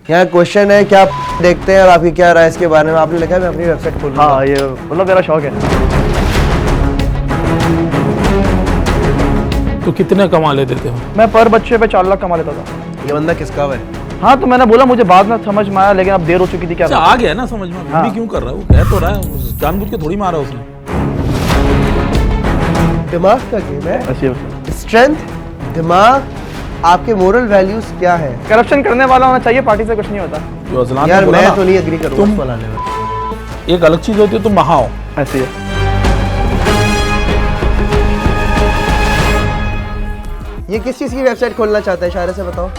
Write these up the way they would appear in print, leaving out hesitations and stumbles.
यहाँ क्वेश्चन है क्या देखते हैं और आपकी क्या राय इसके बारे में। आपने लिखा है मैं अपनी वेबसाइट खोलूंगा। हाँ, ये मतलब मेरा शौक है। तो कितने कमा लेते थे? मैं पर बच्चे पे 4 लाख कमा लेता था। ये बंदा किसका है? हाँ, तो मैंने बोला मुझे बाद में समझ में आया, लेकिन अब देर हो चुकी थी। क्या अच्छा, आ गया ना समझ में? हाँ। भी क्यों कर रहा है वो? कह तो रहा है, जानबूझ के थोड़ी मारा उसने। दिमाग का गेम है। ऐसे स्ट्रेंथ, दिमाग, आपके मोरल वैल्यूज क्या है? करप्शन करने वाला होना चाहिए, पार्टी से कुछ नहीं होता। जो अजलान यार ने बोला मैं ना, तो नहीं एग्री करूंगा तुम- इस फलाने में। एक अलग चीज होती है तुम महाओ। ऐसे है। ये किस चीज की वेबसाइट खोलना चाहता है? इशारे से बताओ।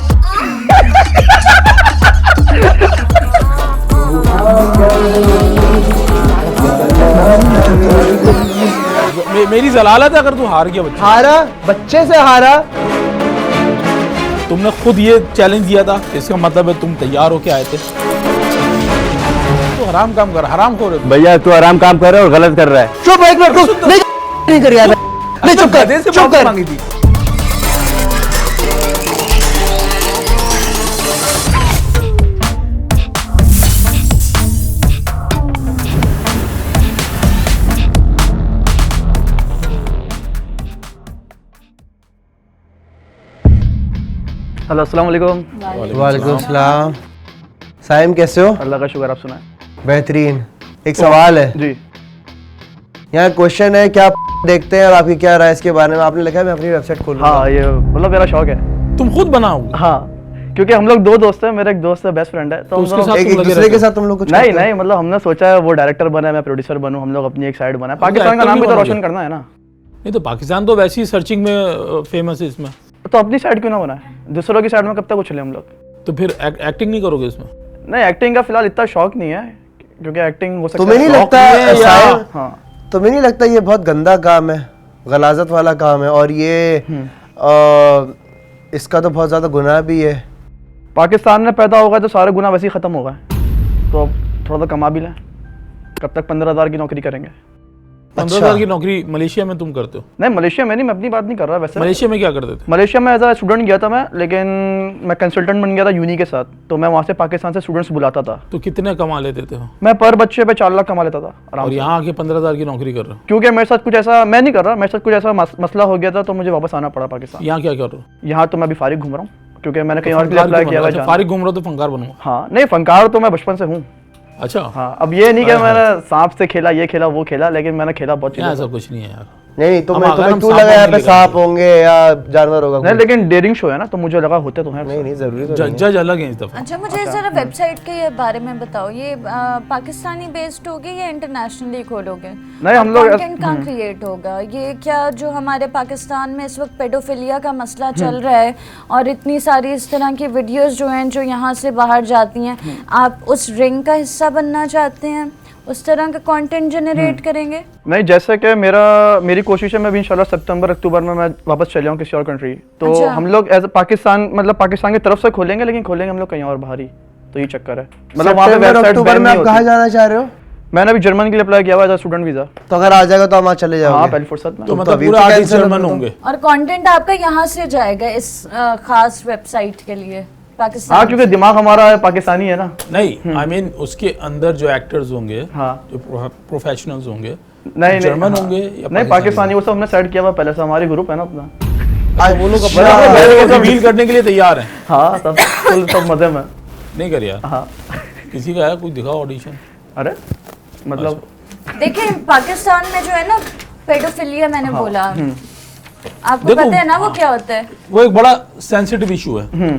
मेरी जलालत है अगर तू हार गया बच्चा। हारा, बच्चे से हारा। तुमने खुद ये चैलेंज दिया था, इसका मतलब है तुम तैयार होके आए थे। तो हराम काम कर, हराम खोर है तू। भैया तू आराम काम कर रहा है और गलत कर रहा है। चुप एक मिनट, तू नहीं कर यार। नहीं चुप कर, गधे से चुप माफी कर। मांगी थी। हेलो, अस्सलाम वालेकुम। वालेकुम सलाम। साइम कैसे हो? अल्लाह का शुक्र, आप सुनाएं। बेहतरीन। एक सवाल है। जी। यहाँ क्वेश्चन है क्या देखते हैं और आपकी क्या राय इसके बारे में। आपने लिखा है मैं अपनी वेबसाइट खोलूंगा। हाँ, ये मतलब मेरा शौक है। तुम खुद बनाओगे? हाँ, क्योंकि हम लोग 2 दोस्त हैं। मेरा एक दोस्त है, बेस्ट फ्रेंड है। तो हम उसके दोनों- साथ एक तुम लगे दूसरे रहते के हो? साथ तुम लोग कुछ नहीं करते हो? नहीं, मतलब हमने सोचा है वो डायरेक्टर बना, मैं प्रोड्यूसर बनूं, हम लोग अपनी एक साइड बनाए। पाकिस्तान का actor नाम भी भी तो बनोगे? रोशन करना है ना। नहीं तो पाकिस्तान तो वैसी सर्चिंग में फेमस है इसमें। तो अपनी साइड क्यों ना बनाए? दूसरों की साइड में कब तक उछले हम लोग? तो फिर एक्टिंग नहीं करोगे इसमें? नहीं, एक्टिंग का फिलहाल इतना शौक नहीं है, क्योंकि एक्टिंग हो सकता तुम्हें है। नहीं लगता शौक नहीं है या- साइम, हाँ, तुम्हें नहीं लगता ये बहुत गंदा काम है, गलाजत वाला काम है और ये इसका तो बहुत ज्यादा गुनाह भी है। पाकिस्तान में पैदा होगा तो सारे गुना वैसे ही खत्म होगा। तो अब थोड़ा सा कमा भी लें। कब तक 15,000 की नौकरी करेंगे? 15,000 की नौकरी मलेशिया में तुम करते हो? नहीं, मलेशिया में नहीं, मैं अपनी बात नहीं कर रहा वैसे। मलेशिया में क्या करते थे? मलेशिया में एज अ स्टूडेंट गया था मैं, लेकिन मैं कंसल्टेंट बन गया था यूनी के साथ। तो मैं वहाँ से पाकिस्तान से स्टूडेंट्स बुलाता था। तो कितने कमा लेते थे? मैं पर बच्चे पे 4 लाख कमा लेता था आराम और से। यहाँ आके 15,000 की नौकरी कर रहे हो? क्योंकि मेरे साथ कुछ ऐसा, मैं नहीं कर रहा, मेरे साथ कुछ ऐसा मसला हो गया था, तो मुझे वापस आना पड़ा पाकिस्तान। यहाँ क्या कर रहे हो? यहाँ तो मैं अभी फारिग घूम रहा हूँ, क्योंकि मैंने कहीं और के लिए अप्लाई किया हुआ है। फारिग घूम रहा हो तो फंकार बनूंगा? हाँ, नहीं, फनकार तो मैं बचपन से हूँ। अच्छा। हाँ, अब ये नहीं कि मैंने सांप से खेला, ये खेला, वो खेला, लेकिन मैंने खेला बहुत यहाँ चीज़ें। ऐसा कुछ नहीं है यार। नहीं अब अगर तुम्हें हम क्यों सांप लगा यहाँ होंगे पे लेकर सांप होंगे या जानवर होगा नहीं, कोई? लेकिन डेयरिंग शो है ना, तो मुझे लगा होते तो हैं। नहीं जरूरी तो नहीं है। जज अलग है इस दफा। अच्छा, मुझे जरा वेबसाइट के बारे में बताओ। ये पाकिस्तानी बेस्ड होगी या इंटरनेशनली खोलोगे? नहीं, हम लोग कंटेंट कहाँ क्रिएट होगा? ये क्या जो हमारे पाकिस्तान में इस वक्त पेडोफिलिया का मसला चल रहा है और इतनी सारी इस तरह की वीडियोस जो हैं जो यहाँ से बाहर जाती हैं, आप उस रिंग का हिस्सा बनना चाहते हैं? उस तरह का कंटेंट जनरेट करेंगे? नहीं, जैसे कि मेरी कोशिश है, मैं भी इंशाल्लाह सितंबर अक्टूबर में मैं वापस चले जाऊँ किसी और कंट्री। तो अच्छा। हम लोग एज पाकिस्तान, मतलब पाकिस्तान की तरफ से खोलेंगे, लेकिन खोलेंगे हम लोग कहीं और बाहर ही। तो ये चक्कर है, मतलब वहाँ पे सितंबर वेबसाइट अक्टूबर बैन में नहीं आप कहाँ होती। जाना चाह रहे हो? मैंने अभी जर्मन के लिए अप्लाई किया हुआ है, स्टूडेंट वीजा। तो अगर आ जाएगा तो हम वहाँ चले हाँ, जाओगे? पहली फुर्सत में। तो तो मतलब अभी पूरे तो आर्टिस्ट cancel जर्मन हो होंगे? और कंटेंट आपका यहाँ से जाएगा इस खास वेबसाइट के लिए पाकिस्तान? हाँ, क्योंकि दिमाग हमारा पाकिस्तानी है ना। नहीं, आई मीन उसके अंदर जो एक्टर्स होंगे, हाँ। जो प्रोफेशनल्स होंगे, नहीं, जर्मन हाँ। होंगे या नहीं, पाकिस्तानी, वो सब हमने सेट किया हुआ पहले से, हमारी ग्रुप है ना अपना। वो लोग अच्छा। रिवील करने के लिए तैयार हैं? हाँ, सब मजे में। नहीं कर यार। हाँ, किसी का है कोई दिखाओ ऑडिशन। अरे मतलब देखिए, पाकिस्तान में जो है ना पेडोफिलिया, मैंने बोला, आपको देखो, पता है ना वो क्या होता है? वो एक बड़ा सेंसिटिव इशू है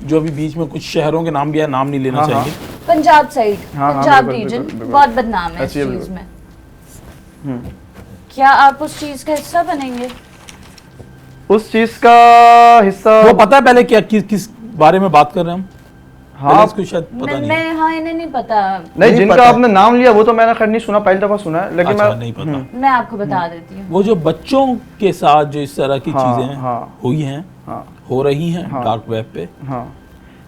जो अभी बीच में कुछ शहरों के नाम भी है, नाम नहीं लेना हाँ, चाहिए। पंजाब साइड, हाँ, पंजाब बिल्कुल, रीजन बिल्कुल, बिल्कुल। बहुत बदनाम है इस ऐसी है, चीज बिल्कुल। में। क्या आप उस चीज का हिस्सा बनेंगे? उस चीज का हिस्सा, वो पता है पहले क्या किस बारे में बात कर रहे हैं हम? हाँ, पहले इसको शायद पता नहीं है। हाँ, इन्हें नहीं पता। नहीं, नहीं जिनका पता। आपने नाम लिया वो तो मैंने खैर नहीं सुना, पहली दफा सुना है, लेकिन अच्छा, मैं नहीं पता। मैं आपको बता देती हूँ। वो जो बच्चों के साथ जो इस तरह की हाँ, चीजें हाँ। हुई हैं, हाँ, हो रही हैं डार्क वेब पे, हाँ,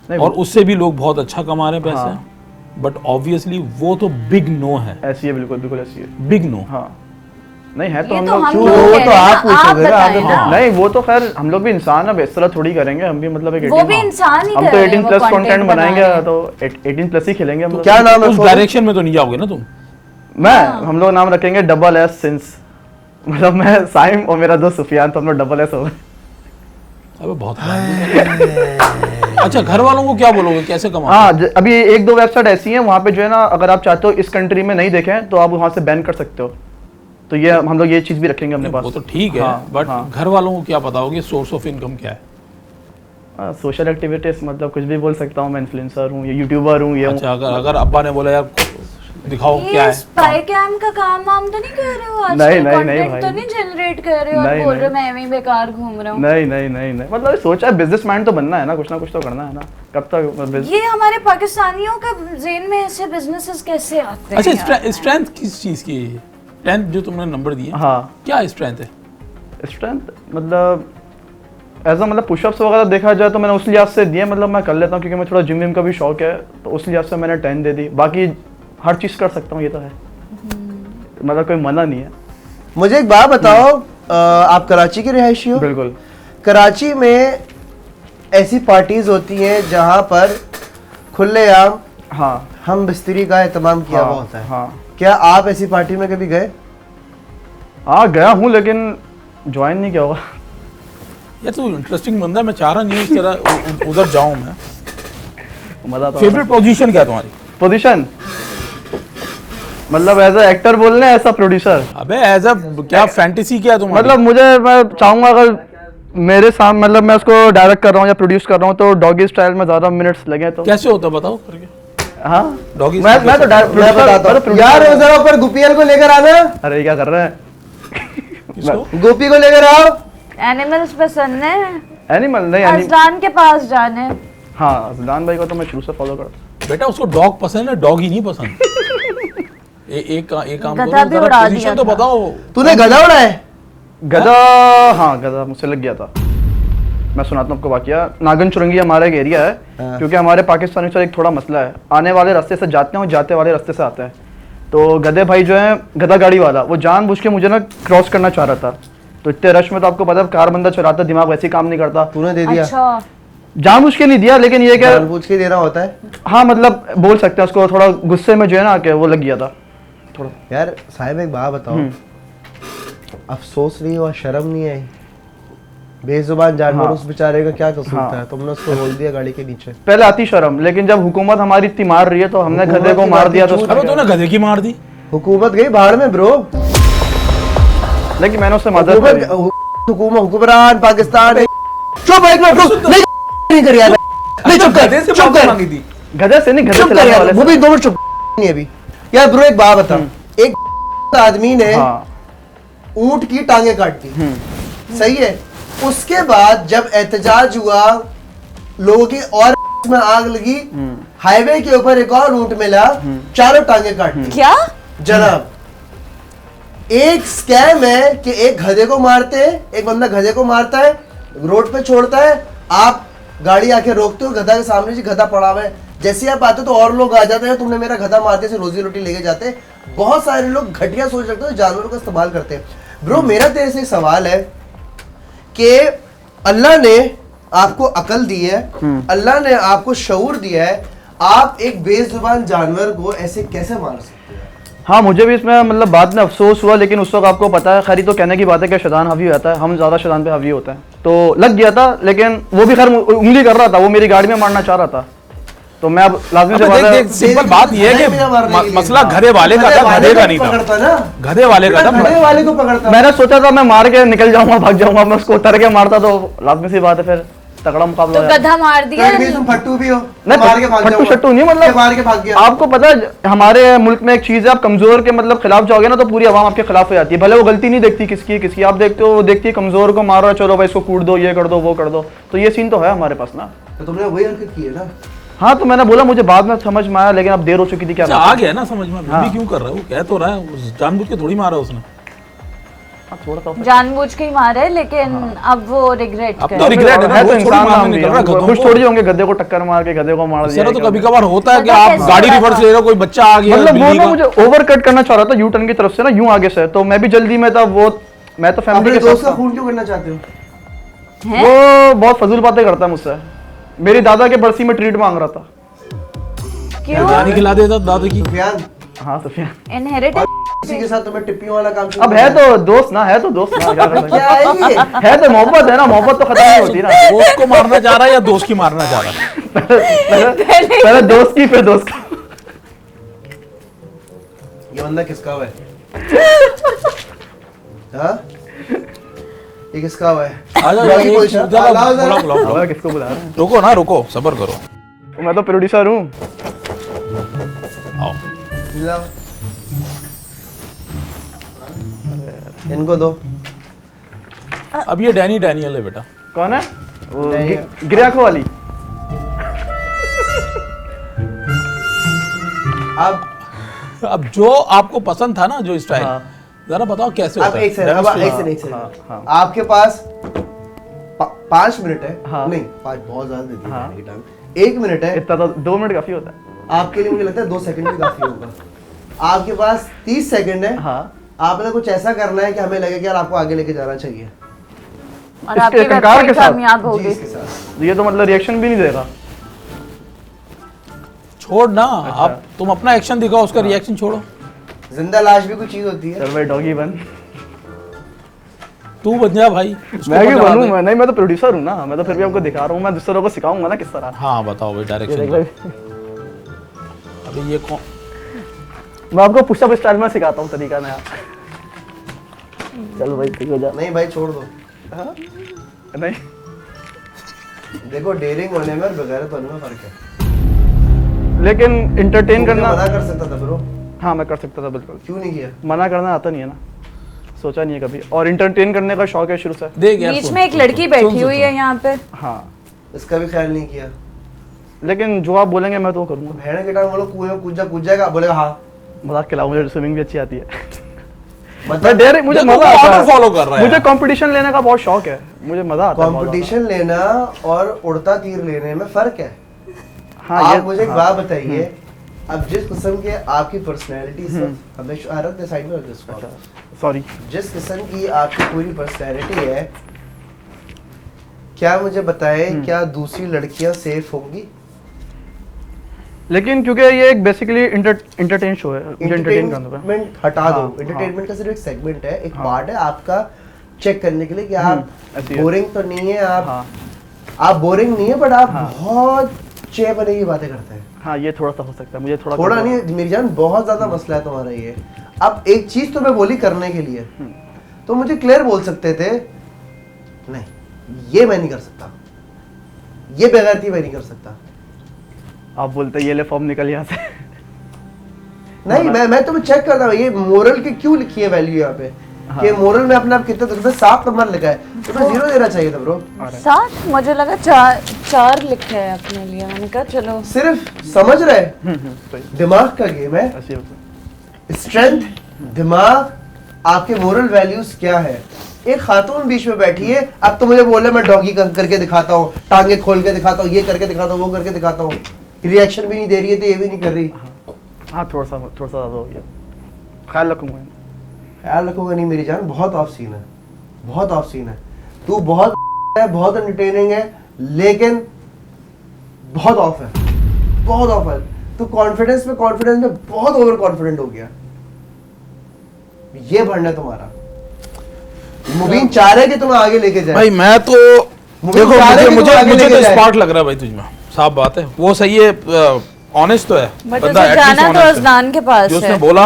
नहीं, और उससे भी लोग बहुत अच्छा कमा रहे हैं पैसे, बट ऑब्वियसली वो तो बिग नो है, ऐसी है, बिल्कुल बिल्कुल ऐसी है। Big no. हाँ, नहीं है तो ये हम तो लोग हम क्यों? लोग वो कह तो रहे हैं आप ना, पूछोगे ना, आप बताएं तो ना। नहीं वो तो खैर हम लोग भी इंसान है, इस तरह थोड़ी करेंगे हम भी, मतलब एक वो 18 भी इंसान ही हम कर तो रहे हैं, 18 वो प्लस content कंटेंट बना बनाएंगे रहे हैं। तो 18 प्लस ही खेलेंगे हम लोग। क्या नाम है उस खोलो? डायरेक्शन में तो नहीं जाओगे ना तुम? हम लोग नाम रखेंगे डबल एस सिंस, मतलब मैं साइम और मेरा दोस्त सुफियान, तो हम लोग डबल एस हो गए। अबे बहुत अच्छा, घर वालों को क्या बोलोगे, कैसे कमाओगे? हाँ अभी 1-2 वेबसाइट ऐसी हैं वहाँ पे जो है ना, अगर आप चाहते हो इस कंट्री में नहीं देखें तो आप वहाँ से बैन कर सकते हो, तो ये हम लोग ये चीज़ भी रखेंगे अपने पास। वो तो ठीक है, हाँ, बट हाँ। घर वालों को क्या बताओगे सोर्स ऑफ इनकम क्या है? सोशल एक्टिविटीज, मतलब कुछ भी बोल सकता हूँ, मैं इन्फ्लुएंसर हूँ, ये यूट्यूबर हूँ, ये हूँ। अच्छा, अगर अब्बा ने बोला यार दिखाओ क्या ये है, स्पाई कैम का काम वाम तो नहीं कर रहे हो आजकल? नहीं, नहीं, कंटेंट भाई। तो नहीं जनरेट कर रहे हो और नहीं, बोल रहे हो नहीं। मैं एवं बेकार घूम रहा हूँ? नहीं, मतलब सोचा बिजनेसमैन तो बनना है ना कुछ तो करना है ना, कब तक ये हमारे पाकिस्तानियों का जेन में ऐसे बिजनेसेस कैसे आते हैं? अच्छा यार? स्ट्रेंथ किस चीज की है? स्ट्रेंथ जो तुमने नंबर दिए, हाँ क्या स्ट्रेंथ है? स्ट्रेंथ मतलब एज मतलब पुशअप्स वगैरह देखा जाए तो मैंने उस लिहाज से दिए, मतलब मैं कर लेता हूँ क्योंकि मैं थोड़ा जिम विम का भी शौक है, तो उस लिहाज से मैंने 10 दे दी, बाकी हर चीज़ कर सकता हूँ, ये तो है, मतलब कोई मना नहीं है। मुझे एक बात बताओ, आप कराची के रिहायशी हो? बिल्कुल। कराची में ऐसी पार्टीज होती हैं जहां पर खुलेआम हाँ हम बिस्तरी का एहतमाम किया हुआ हाँ होता है। हाँ क्या आप ऐसी पार्टी में कभी गए? हाँ गया हूँ लेकिन ज्वाइन नहीं किया होगा। यार तू इंटरेस्टिंग बंदा है, मैं चाह रहा नहीं इस तरह उधर जाऊं मैं। मजा तो फेवरेट पोजीशन क्या है तुम्हारी? पोजीशन मतलब एज अ एक्टर बोलने ऐसा प्रोड्यूसर, अबे एज अ क्या फैंटेसी क्या है तुम्हारी? मतलब मुझे मैं चाहूंगा अगर मेरे सामने मतलब मैं उसको डायरेक्ट कर रहा हूँ या प्रोड्यूस कर रहा हूँ तो डॉगी स्टाइल में ज्यादा मिनट्स लगे तो कैसे होता है बताओ करके। हाँ डॉगी मैं तो मैं बताता हूँ यार, जरा ऊपर गुपियल को लेकर आना। अरे क्या कर रहे हैं? गोपी को लेकर आओ। एनिमल्स पसंद है? एनिमल नहीं अजलान के पास जाने। हाँ अजलान भाई को तो मैं शुरू से फॉलो करता हूँ। बेटा उसको डॉग पसंद है, डॉग ही नहीं पसंद। एक काम गधा करो, भी जरा उड़ा पोजीशन दिया तो था। बताओ। तूने गधा उड़ा है? गधा, हाँ गधा मुझसे लग गया था। मैं सुनाता हूँ आपको वाकया। नागन चुरंगी हमारा एक एरिया है, क्योंकि हमारे पाकिस्तानी से एक थोड़ा मसला है, आने वाले रास्ते से जाते हैं और जाते वाले रास्ते से आते हैं। तो गधे भाई जो है गधा गाड़ी वाला, वो जानबूझ के मुझे ना क्रॉस करना चाह रहा था, तो इतने रश में तो आपको पता है कार बंदा चलाता दिमाग वैसे ही काम नहीं करता, तूने दे दिया? अच्छा, जानबूझ के नहीं दिया, लेकिन ये क्या जानबूझ के देना होता है? हाँ मतलब बोल सकते हैं उसको, थोड़ा गुस्से में जो है ना आके वो लग गया था थोड़ा। यार साहिब एक बात बताओ, अफसोस नहीं हुआ, शर्म नहीं आई? बेजुबान जानवर, हाँ। उस बेचारे का क्या कसूर हाँ। था? तुमने उसको रोल दिया गाड़ी के नीचे। पहले आती शर्म, लेकिन जब हुकूमत हमारी इतनी मार रही है तो हमने हुकूमत गधे को की मार बात दिया ही तो चूत अबे तूने गधे की मार दी। हुकूमत गई भाड़ में ब्रो। लेकिन मैंने उससे मदद करी। हुक्मरान पाकिस्तान। चुप एक मिनट रुक, नहीं कर यार, नहीं चुप कर, चुप कर, मांगी थी। गधे से नहीं, गधे चुप कर चलाने यार, वाले वो से। भी दो मिनट चुप नहीं अभी। यार ब्रो एक बात बता, एक आदमी ने हाँ ऊंट की टांगे काट दी, सही है? उसके बाद जब एहतजाज हुआ, लोगों की और में आग लगी, हाईवे के ऊपर एक और ऊंट मिला, चारों टांगे काट दी। क्या? जनाब एक स्कैम है कि एक गधे को मारते हैं, एक बंदा गधे को मारता है, रोड पे छोड़ता है, आप गाड़ी आके रोकते हो, गधा के सामने से गधा पड़ा हुआ है, जैसे ही आप आते हो तो और लोग आ जाते हैं, तुमने मेरा गधा मार दिया से रोजी रोटी लेके जाते हैं। बहुत सारे लोग घटिया सोच रखते हैं, जानवरों का इस्तेमाल करते हैं। ब्रो मेरा तेरे से एक सवाल है कि अल्लाह ने आपको अकल दी है, अल्लाह ने आपको शऊर दिया है, आप एक बेजुबान जानवर को ऐसे कैसे मार सकते हैं? हाँ मुझे भी इसमें मतलब बाद में अफसोस हुआ, लेकिन उस वक्त आपको पता है, खैरी तो कहने की बात है कि शैतान हावी होता है, हम ज़्यादा शैतान पे हावी होते हैं, तो लग गया था। लेकिन वो भी खैर उंगली कर रहा था, वो मेरी गाड़ी में मारना चाह रहा था, तो मैं अब लाजमी से अबे बात देख है। देख सिंपल बात ये है कि मसला गधे वाले का था, गधे का नहीं था। पकड़ता ना, गधे वाले का था। गधे वाले को पकड़ता। मैंने सोचा था मैं मार के निकल जाऊंगा, भाग जाऊंगा, मैं उसको उतर के मारता तो लाजमी सी बात है फिर तगड़ा मुकाबला तो हो जाता। गधा मार दिया? तो तुम फट्टू भी हो, नहीं, मार के भाग फट्टू जाओगे। शट्टू नहीं, मतलब मार के भाग गया। आपको पता है हमारे मुल्क में एक चीज है, आप कमजोर के मतलब खिलाफ जाओगे ना तो पूरी आवाम आपके खिलाफ हो जाती है, भले वो गलती नहीं देखती किसकी आप देखते हो, वो देखती है कमजोर को मारो, चलो भाई इसको कूट दो, ये कर दो, वो कर दो, तो ये सीन तो है हमारे पास ना। तो तुमने वही हरकत की है ना? हाँ तो मैंने बोला, मुझे बाद में समझ में आया, लेकिन अब देर हो चुकी थी। क्या अच्छा, आ गया ना समझ में, हाँ। भी क्यों कर रहा है वो, कह तो रहा है जानबूझ के थोड़ी मारा उसने। हाँ, थोड़ा सा जानबूझ के ही मारा है, लेकिन अब वो रिग्रेट अब कर तो regret है ना, है तो रोज थोड़ी इंसान मारने हम भी निकल रहा है हैं। गधों खुश को। थोड़ी होंगे गधे को टक्कर मार के गधे को मार दिया सर तो है। कभी कभार होता है कि पता आप कैसे गाड़ी होता रिवर्स था? ले रहे हो, कोई बच्चा आ गया मतलब वो बिल्ली ना का। मुझे ओवरकट करना चाह रहा था यू टर्न की तरफ से ना, यूं आगे से, तो मैं भी जल्दी में था, वो मैं तो फैमिली अपने के दोस्त साथ का था। खून क्यों करना चाहते हो? हैं? वो बहुत फजूल बातें करता है मुझसे। मेरी दादा के बरसी में ट्रीट मांग रहा था। क्यों? बिरयानी खिला देता दादा की। सुफियान, हाँ सुफियान, इनहेरिटेड किसी के साथ तुम्हें टिप्पियों वाला काम शुरू अब है करना तो दोस्त ना, है तो दोस्त ना, क्या कर सकते क्या है ये? हैं? है तो मोहब्बत है ना, मोहब्बत तो खत्म नहीं होती ना। दोस्त को मारना चाह रहा है या दोस्त की मारना चाह रहा है? पहले दोस्त की फिर दोस्त का। ये बंदा किसका हुआ है? हाँ? ये किसका हुआ है? आ जाओ, बाकी एक- कोई शर्त? जरा लाओ जरा। बुलाओ, बुलाओ, बुलाओ। अब किसको बुला रहे हैं? रुको ना, रुको, सब्र करो। मैं तो प्रोड्यूसर हूँ। आओ। लाओ। इनको दो। अब ये डैनी डैनियल है बेटा। कौन है वो? नहीं। गिरियाखो वाली। अब जो आपको पसंद था ना, जो स्टाइल, हाँ। जरा बताओ कैसे अब होता है? एक सेकंड, अब Demonstrate। एक सेकंड। हाँ, हाँ। आपके पास 5 मिनट है। हाँ। नहीं, 5 बहुत ज्यादा दे दिया हाँ। मैंने टाइम। 1 मिनट है। इतना तो 2 मिनट काफी होता है। आपके लिए मुझे लगता है 2 सेकंड भी काफी होगा। आपके पास 30 सेकंड है। हाँ। आपने कुछ ऐसा करना है कि हमें लगे कि यार आपको आगे लेके जाना चाहिए। और इसके आपकी कंकार के वेबसाइट साथ? कामयाब हो जी, गई। इसके साथ। ये तो मतलब रिएक्शन भी नहीं देगा। छोड़ ना, अच्छा। आप तुम अपना एक्शन दिखाओ, उसका रिएक्शन छोड़ो। जिंदा लाश भी कोई चीज होती है। चल भाई डॉगी बन। तू बन जा भाई, उसको मैं क्यों बता बनूं? दे। मैं नहीं, मैं तो प्रोड्यूसर हूँ ना, मैं तो फिर भी आपको दिखा रहा हूँ, मैं दूसरों को सिखाऊंगा ना किस तरह। हाँ बताओ भाई, ये डायरेक्शन देख दो। भाई, अभी ये कौन? मैं आपको पुशअप स्टाइल में सिखाता हूँ तरीका नया। चल भाई ठीक हो जा। नहीं भाई छोड़ दो। नहीं देखो डेयरिंग होने में और बगैरत होने में फर्क है। लेकिन तू इंटरटेन मुझे करना, मना कर सकता था ब्रो, हाँ मैं कर सकता था बिल्कुल। क्यों नहीं किया? मना करना आता नहीं है ना, सोचा नहीं है कभी। और इंटरटेन करने का शौक है शुरू से। देख यार, बीच सुन, में एक सुन, लड़की सुन, बैठी सुन, हुई सुन। है यहाँ पे। हाँ, इसका भी ख्याल नहीं किया। लेकिन जो आप बोलेंगे मैं तो वो करूँगा। भेड़ के टाइम बोलो कुएं में कूद जाएगा, बोलेगा हाँ। मजाक खिलाऊं, मुझे स्विमिंग भी अच्छी आती है। मैं मतलब डेयर, मुझे देखो, मजा वो आता order है। follow कर रहा है मुझे यार। कंपटीशन लेने का बहुत शौक है, मुझे मजा आता है बहुत कंपटीशन लेना और उड़ता तीर लेने में फर्क है। ज़्यादा। हाँ, आप मुझे एक हाँ। बात बताइए, अब जिस किस्म के आपकी पर्सनैलिटी हमेशा रख दे साइड में, रख दे इसको आप। सॉरी। जिस किस्म की आपकी पूरी पर्सनैलिटी है, क्या मुझे बताएं क्या दूसरी लड़कियां सेफ होंगी? लेकिन क्योंकि ये एक बेसिकली इंटरटेन शो है, मुझे इंटरटेन करना है। एंटरटेनमेंट हटा दो। हाँ, एंटरटेनमेंट का सिर्फ एक सेगमेंट है, एक हाँ। पार्ट है आपका चेक करने के लिए कि आप ऐसी है। बोरिंग तो नहीं है। हाँ आप बोरिंग नहीं है, बट आप हाँ। बहुत चे बने की बातें करते हैं। हाँ, ये थोड़ा सा हो सकता है, मुझे थोड़ा थोड़ा नहीं मेरी जान, बहुत ज्यादा मसला है तुम्हारा ये। अब एक चीज तो मैं बोली करने के लिए, तो मुझे क्लियर बोल सकते थे, नहीं ये मैं नहीं कर सकता, ये बेगैरती मैं नहीं कर सकता। आप बोलते ये ले फॉर्म निकल यहाँ से। नहीं, मैं तुम्हें चेक करता हूँ ये मोरल की क्यों लिखी है वैल्यू यहाँ पे, हाँ। कि मोरल में अपने आप कितने, तुम्हें 7 नंबर लिखा है, तुम्हें 0 देना चाहिए था ब्रो। 7 मुझे लगा 4 लिखा है अपने लिए। मैंने कहा चलो। सिर्फ समझ रहे, सही, दिमाग का गेम है। ऐसे ही होता है। स्ट्रेंथ, दिमाग, आपके मोरल वैल्यूज क्या है। एक खातून बीच में बैठी है, अब तो मुझे बोले मैं डॉगी करके दिखाता हूँ, टांगे खोल के दिखाता हूँ, ये करके दिखाता हूँ, वो करके दिखाता हूँ, रिएक्शन भी नहीं दे रही है, तो ये भी नहीं कर रही। हाँ, थोड़ा सा ज़्यादा हो गया, ख्याल रखूंगा। ख्याल रखोगे नहीं मेरी जान, बहुत ऑफ सीन है, बहुत ऑफ सीन है। तू बहुत है, बहुत एंटरटेनिंग है, लेकिन बहुत ऑफ है, बहुत ऑफ है। तू कॉन्फिडेंस में बहुत ओवर कॉन्फिडेंट हो गया। ये भरना है तुम्हारा। मुबीन चाह रहे कि तुम्हें आगे लेके जाए। भाई मैं तो मुझे देखो, चाह रहे मुझे कि मुझे तुम आगे मुझे लेके तो जाए। स्पार्क लग रहा है भाई तुझमें, साफ बात है। वो सही है, ऑनेस्ट तो है बट बंदा, उसे at least जाना तो honest है। अजनान के पास जो उसने है। बोला,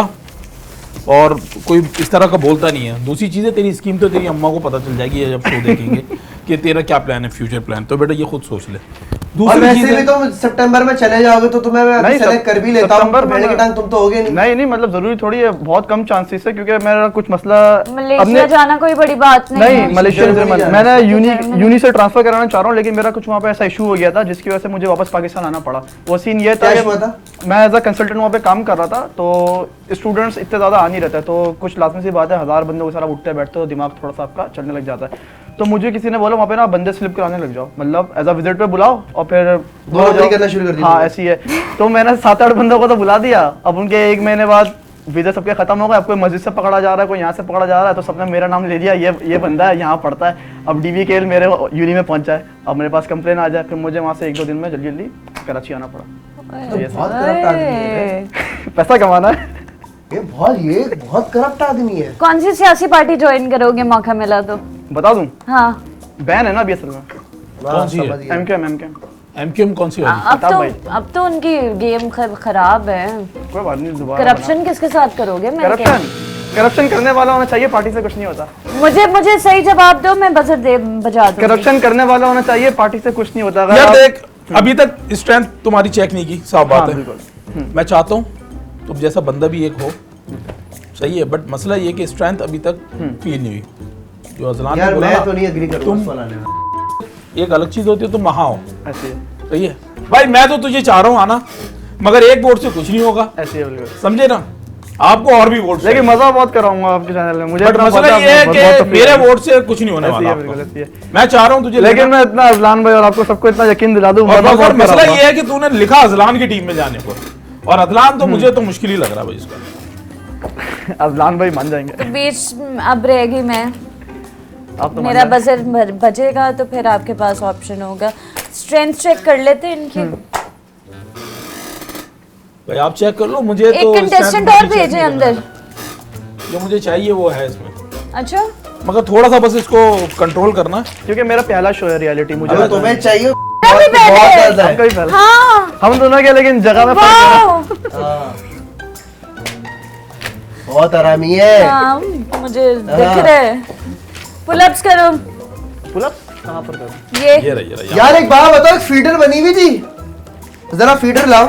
और कोई इस तरह का बोलता नहीं है। दूसरी चीज़ें, तेरी स्कीम तो तेरी अम्मा को पता चल जाएगी जब शो देखेंगे कि तेरा क्या प्लान है, फ्यूचर प्लान। तो बेटा ये खुद सोच ले। और दूसरी वैसे चीज भी है, तुम सितंबर में चले जाओगे तो तुम्हें मैं नहीं, सेलेक्ट कर भी लेता हूँ, सितंबर में भेड़ की टांग तुम तो होगे नहीं। नहीं मतलब जरूरी थोड़ी है, बहुत कम चांसेस है, क्योंकि मेरा कुछ मसला मलेशिया जाना कोई बड़ी बात नहीं है। नहीं मलेशिया जर्मनी जर्मन जाना मैंने जर्मनी। यूनी से ट्रांसफर कराना चाह रहा हूँ, लेकिन मेरा कुछ वहाँ पे ऐसा इशू हो गया था जिसकी वजह से मुझे वापस पाकिस्तान आना पड़ा। वो सीन ये था क्या कि issue था? मैं एज अ कंसल्टेंट वहाँ पे काम कर रहा था, तो स्टूडेंट्स इतने ज़्यादा आ नहीं रहते, तो कुछ लाजमी सी बात है, 1000 बंदों के साथ उठते बैठते हो, दिमाग थोड़ा सा आपका चलने लग जाता है। तो मुझे किसी ने बोला वहाँ पे ना बंदे स्लिप कराने लग जाओ, मतलब एज अ विजिट पे बुलाओ और फिर नौकरी करना शुरू कर दी हाँ तुमने। ऐसी है। तो मैंने 7-8 बंदों को तो बुला दिया, अब उनके 1 महीने बाद वीजा सबके खत्म हो गए, अब कोई मस्जिद से पकड़ा जा रहा है, कोई यहाँ से पकड़ा जा रहा है, तो सबने मेरा नाम ले लिया, ये बंदा है यहाँ पढ़ता है। अब DVKL मेरे यूनी में पहुंचा है, अब मेरे पास कंप्लेन आ जाए, फिर मुझे वहाँ से 1-2 दिन में जल्दी जल्दी कराची आना पड़ा। तो बहुत करप्ट आदमी है, पैसा कमाना है। ये बहुत करप्ट आदमी है। कौन सी सियासी पार्टी ज्वाइन करोगे मौका मिला तो? बता दूं, हाँ बैन है ना अभी असल में। कौन सी है? समझ गया। MKM एमक्यूएम कौन सी वाली? अब तो उनकी गेम खराब है। कोई बात नहीं, दोबारा करप्शन किसके साथ करोगे? मैं करप्शन करने वाला होना चाहिए, पार्टी से कुछ नहीं होता। मुझे सही जवाब दो, मैं बजर बजा दूंगी। करप्शन करने वाला होना चाहिए, पार्टी से कुछ नहीं होता। अगर यार आप- देख, अभी तक स्ट्रेंथ तुम्हारी चेक नहीं की, साफ बात हाँ, है। बिल्कुल। मैं चाहता हूँ तुम जैसा बंदा भी एक हो, सही है, बट मसला ये कि स्ट्रेंथ अभी तक फील नहीं हुई। जो अजलान ने यार बोला मैं ना, तो नहीं एग्री करूंगा तुम- इस वाला ने। एक अलग चीज होती है तुम वहां हो, ऐसी है, सही है भाई। मैं तो तुझे चाह रहा हूँ आना, मगर एक वोट से कुछ नहीं होगा, ऐसी है बिल्कुल। समझे ना? आपको और भी वोट, लेकिन मजा बहुत कराऊंगा आपके चैनल में, मुझे बट इतना मसला पता ये है बहुत कि तकलीफ मेरे है। वोट से कुछ नहीं होने ऐसी वाला है, आपको। बिल्कुल ऐसी है। मैं चाह रहा हूँ तुझे लेकिन लेना। मैं इतना अजलान भाई और आपको सबको इतना यकीन दिला दूं, और मजा मगर बहुत मसला कराऊंगा। ये है कि तूने लिखा अजलान की टीम में जाने को, और अजलान तो मुझे तो मुश्किल ही लग रहा है भाई इसका। अजलान भाई मान जाएंगे। तो बीच अब रहेगी मैं, आप तो मान मेरा जाए। बजर बचेगा तो फिर आपके पास ऑप्शन होगा। स्ट्रेंथ चेक कर लेते हैं इनकी। भाई आप चेक कर लो, मुझे एक तो कंटेस्टेंट strength और मुझे check भेजे नहीं अंदर। करना। जो मुझे चाहिए वो है इसमें, अच्छा मगर थोड़ा सा बस इसको कंट्रोल करना। क्योंकि मेरा पहला शो है रियलिटी, मुझे अगर तुम्हें चाहिए भी पहले। बहुत ज्यादा है। हमका भी पहला, हाँ हम दोनों के, लेकिन जगह में फर्क है। वाह हाँ। बहुत आरामी है। हाँ, मुझे दिख रहा है। पुलअप्स करो पुलअप कहाँ पर करूं? ये ये रही यार एक बात बताओ, एक फीडर बनी हुई थी, जरा फीडर लाओ।